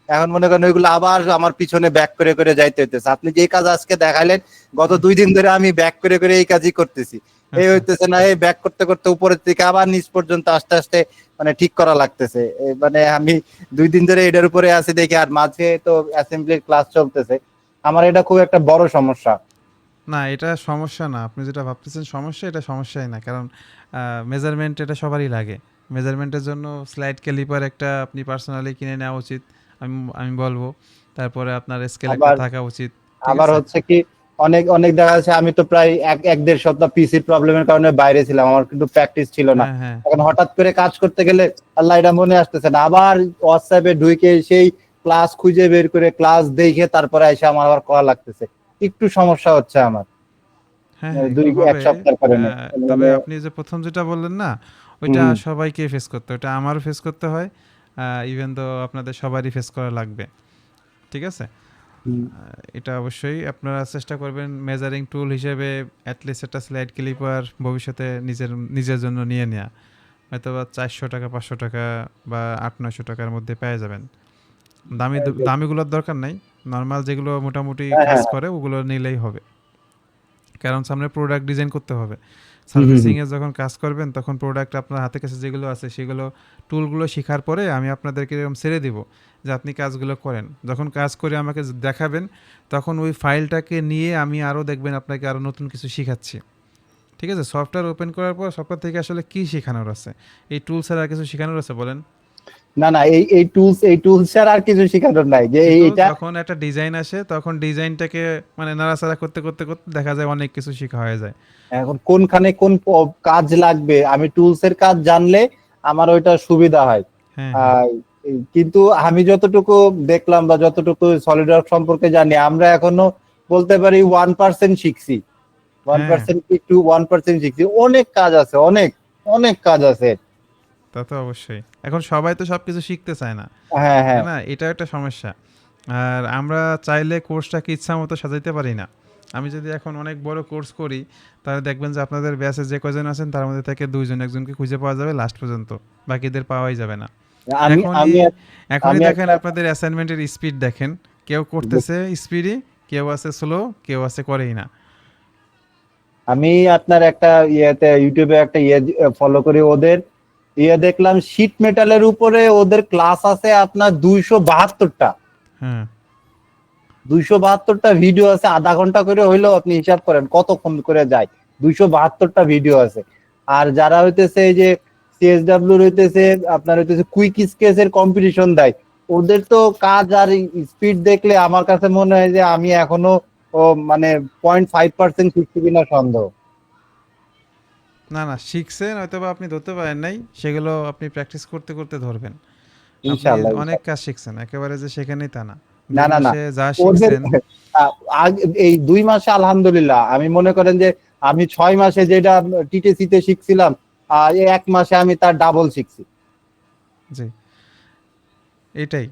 এখন মনে করেন ওইগুলো আবার আমার পিছনে ব্যাক করে করে যাইতে হইতেছে। আপনি যে কাজ আজকে দেখাইলেন, গত 2 দিন ধরে আমি ব্যাক করে করে এই কাজই করতেছি। এই আচ্ছা, হইতেছে না, এই ব্যাক করতে করতে উপরের থেকে আবার নিচ পর্যন্ত আস্তে আস্তে মানে ঠিক করা লাগতেছে। মানে আমি 2 দিন ধরে এটার উপরে আছি দেখি, আর মাঝে তো অ্যাসেম্বলির ক্লাস চলতেছে। আমার এটা খুব একটা বড় সমস্যা। না এটা সমস্যা না, আপনি যেটা ভাবতেছেন সমস্যা, এটা সমস্যাই না, কারণ মেজারমেন্ট এটা সবারই লাগে। মেজারমেন্টের জন্য স্লাইড ক্যালিপার একটা আপনি পার্সোনালি কিনে নেওয়া উচিত, আমি আমি বলবো। তারপরে আপনার স্কেল একটা আবার থাকা উচিত। ঠিক আবার আছে। হচ্ছে কি, অনেক অনেক দেখা যাচ্ছে আমি তো প্রায় এক দেড় সপ্তাহ পিসির প্রবলেমের কারণে বাইরে ছিলাম, আমার কিন্তু প্র্যাকটিস ছিল না। হ্যাঁ হ্যাঁ, এখন হঠাৎ করে কাজ করতে গেলে আল্লাহ এটা মনে আসতেছে না, আবার হোয়াটসঅ্যাপে ঢুকে সেই ক্লাস খুঁজে বের করে ক্লাস দেখে তারপরে এসে আমার আবার করা লাগতেছে। একটু সমস্যা হচ্ছে আমার হ্যাঁ হ্যাঁ, দুই একটু এক হবে। সপ্তাহের কারণে তবে মানে। আপনি যে প্রথম যেটা বললেন না, ওইটা হুম, সবাইকে ফেস করতে হয়, ওইটা আমারও ফেস করতে হয়, ইভেন তো আপনাদের সবারই ফেস করা লাগবে। ঠিক আছে। হুম, এটা অবশ্যই আপনারা চেষ্টা করবেন মেজারিং টুল হিসেবে অ্যাটলিস্ট একটা স্লাইড ক্লিপার ভবিষ্যতে নিজের নিজের জন্য নিয়ে নেওয়া। হয়তো বা 400 টাকা 500 টাকা বা 800-900 টাকার মধ্যে পেয়ে যাবেন। দামিগুলোর দরকার নাই, নর্মাল যেগুলো মোটামুটি হ্যাঁ, কাজ হ্যাঁ, করে ওগুলো নিলেই হবে। কারণ সামনে প্রোডাক্ট ডিজাইন করতে হবে, হুম, হুম, সার্ভিসিং হুম। এ যখন কাজ করবেন তখন প্রোডাক্ট আপনার হাতে কাছে যেগুলো আছে সেগুলো টুলগুলো শেখার পরে আমি আপনাদেরকে এরকম ছেড়ে দিব যে আপনি কাজগুলো করেন। যখন কাজ করে আমাকে দেখাবেন তখন ওই ফাইলটাকে নিয়ে আমি আরও দেখবেন আপনাকে আরও নতুন কিছু শিখাচ্ছি। ঠিক আছে, সফটওয়্যার ওপেন করার পর সফটওয়্যার থেকে আসলে কি শেখানোর আছে, এই টুলস আর কিছু শেখানোর আছে বলেন? না না, এই টুলস এর আর কিছু শেখানোর নাই যে কিন্তু এইটা। যখন একটা ডিজাইন আসে তখন ডিজাইনটাকে মানে নাড়াচাড়া করতে করতে করতে দেখা যায় অনেক কিছু শেখা হয়ে যায়। এখন কোনখানে কোন কাজ লাগবে আমি টুলস এর কাজ জানলে আমার ওইটা সুবিধা হয়। হ্যাঁ হ্যাঁ আর কিন্তু আমি যতটুকু দেখলাম বা যতটুকু সলিডওয়ার্ক সম্পর্কে জানি, আমরা এখনো বলতে পারি 1% শিখছি, হ্যাঁ 1% কি 1% শিখছি। অনেক কাজ আছে, অনেক অনেক কাজ আছে। তা তো অবশ্যই, এখন সবাই তো সবকিছু শিখতে চায় না, হ্যাঁ, তাই হ্যাঁ, না? এটা একটা সমস্যা। আর আমরা চাইলে কোর্সটাকে ইচ্ছা মতো সাজাইতে পারি না। আমি যদি এখন অনেক বড় কোর্স করি তাহলে দেখবেন যে আপনাদের ব্যাচে যে কয়জন আছেন তার মধ্যে থেকে 2 জন 1জনকে খুঁজে পাওয়া যাবে লাস্ট পর্যন্ত, বাকিদের পাওয়াই যাবে না। আমি এখনই আমি এখনই আমি দেখেন একটা আপনাদের অ্যাসাইনমেন্টের স্পিড দেখেন, কেউ করতেছে স্পিডই, কেউ আছে স্লো, কেউ আছে করেই না। আমি আপনার একটা ইয়েতে ইউটিউবে একটা ফলো করি, ওদের দেখলাম শীট মেটালের উপরে ওদের ক্লাস আছে আপনার 272টা। হ্যাঁ 272টা ভিডিও আছে, আধা ঘন্টা করে হইলেও আপনি হিসাব করেন কতক্ষণ করে যায়। 272টা ভিডিও আছে। আর যারা হইতেছে এই যে সিএসডব্লিউ হইতেছে আপনার হইতেছে কুইক স্কেচের কম্পিটিশন দেয়, ওদের তো কাজ আর স্পিড দেখলে আমার কাছে মনে হয় যে আমি এখনো মানে 0.5% শিখছি কিনা সন্দেহ। না না, শিখছেন হয়তো বা আপনি ধরতে পারেন নাই, সেগুলো আপনি প্র্যাকটিস করতে করতে ধরবেন। আপনি ইনশাআল্লাহ, অনেক ইনশাআল্লাহ। কাজ শিখছেন, একেবারে যে সেখানেই তা না। না 2 না না, মাসে যা ওদের শিখছেন। এই 2 মাসে আলহামদুলিল্লাহ আমি মনে করেন যে আমি 6 মাসে যেটা টিটিসি তে শিখছিলাম, এই 1 মাসে আমি তার ডাবল শিখছি। জি, এটাই।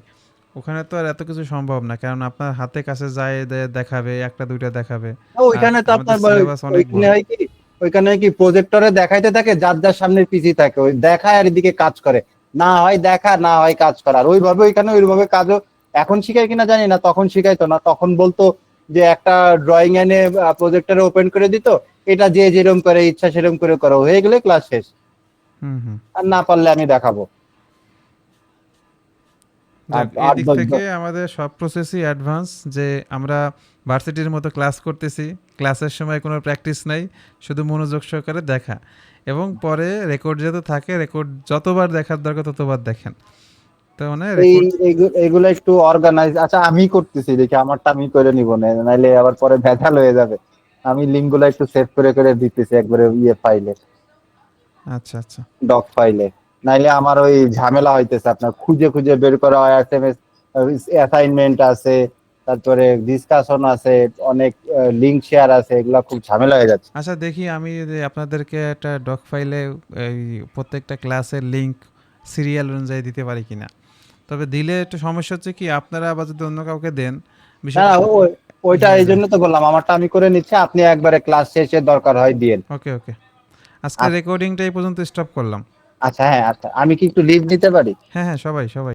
ওখানে তো আর এত কিছু সম্ভব না, কারণ আপনার হাতে কাছে যায় দেখাবে, একটা দুইটা দেখাবে। আর ওইখানে তো আমাদের আপনার সিলেবাস অনেক ওইখানে বড়। হয় কি, ওইখানে হয় কি প্রজেক্টরে দেখাইতে থাকে, যার যার সামনে পিসি থাকে ওই দেখায় আর এদিকে কাজ করে। না হয় দেখা, না হয় কাজ করার ওইভাবে ওইখানে ওইভাবে কাজও এখন শিখায় কিনা জানি না, তখন শিখাইতো না। তখন বলতো যে একটা ড্রয়িং এনে প্রজেক্টরে ওপেন করে দিত, এটা যে যেরকম করে ইচ্ছা সেরকম করে করো, হয়ে গেলে ক্লাস শেষ। হুম হুম। আর না পারলে আমি দেখাবো। আর যাক, এই আট দিক দশ থেকে আমাদের সব প্রসেসই অ্যাডভান্স, যে আমরা ভার্সিটির মতো ক্লাস করতেছি, ক্লাসের সময় কোনো প্র্যাকটিস নাই, শুধু মনোযোগ সহকারে দেখা, এবং পরে রেকর্ড যেহেতু থাকে, রেকর্ড যতবার দেখার দরকার ততবার দেখেন। তো মানে রেকর্ড। এইগুলো একটু অর্গানাইজ। আচ্ছা আমি করতেছি, দেখি আমারটা আমি করে নিব, না নাইলে আবার পরে ভেজাল হয়ে যাবে। আমি লিঙ্ক গুলো একটু সেভ করে করে দিতেছি একবারে ফাইলে, আচ্ছা আচ্ছা ডক ফাইলে। নাইলে আমার ওই ঝামেলা হইতেছে, আপনার খুঁজে খুঁজে বের করা হয়। এসএমএস অ্যাসাইনমেন্ট আছে, তারপরে ডিসকাশন আছে, অনেক লিঙ্ক শেয়ার আছে, এগুলা খুব ঝামেলা হয়ে যাচ্ছে। আচ্ছা, দেখি আমি যে আপনাদেরকে একটা ডক ফাইলে এই প্রত্যেকটা ক্লাসের লিংক সিরিয়াল অনুযায়ী দিতে পারি কিনা। তবে দিলে একটু সমস্যা হচ্ছে কি, আপনারা আবার যদি অন্য কাউকে দেন না বিষয়টা না, ওইটা হয়ে এই যায়। জন্য তো বললাম আমারটা আমি করে নিচ্ছি, আপনি একবারে ক্লাস শেষে দরকার হয় দিয়েন। ওকে ওকে, আজকে রেকর্ডিংটা এই পর্যন্ত স্টপ করলাম। আচ্ছা, হ্যাঁ, আচ্ছা, আমি কি একটু লিভ নিতে পারি? হ্যাঁ হ্যাঁ, সবাই সবাই।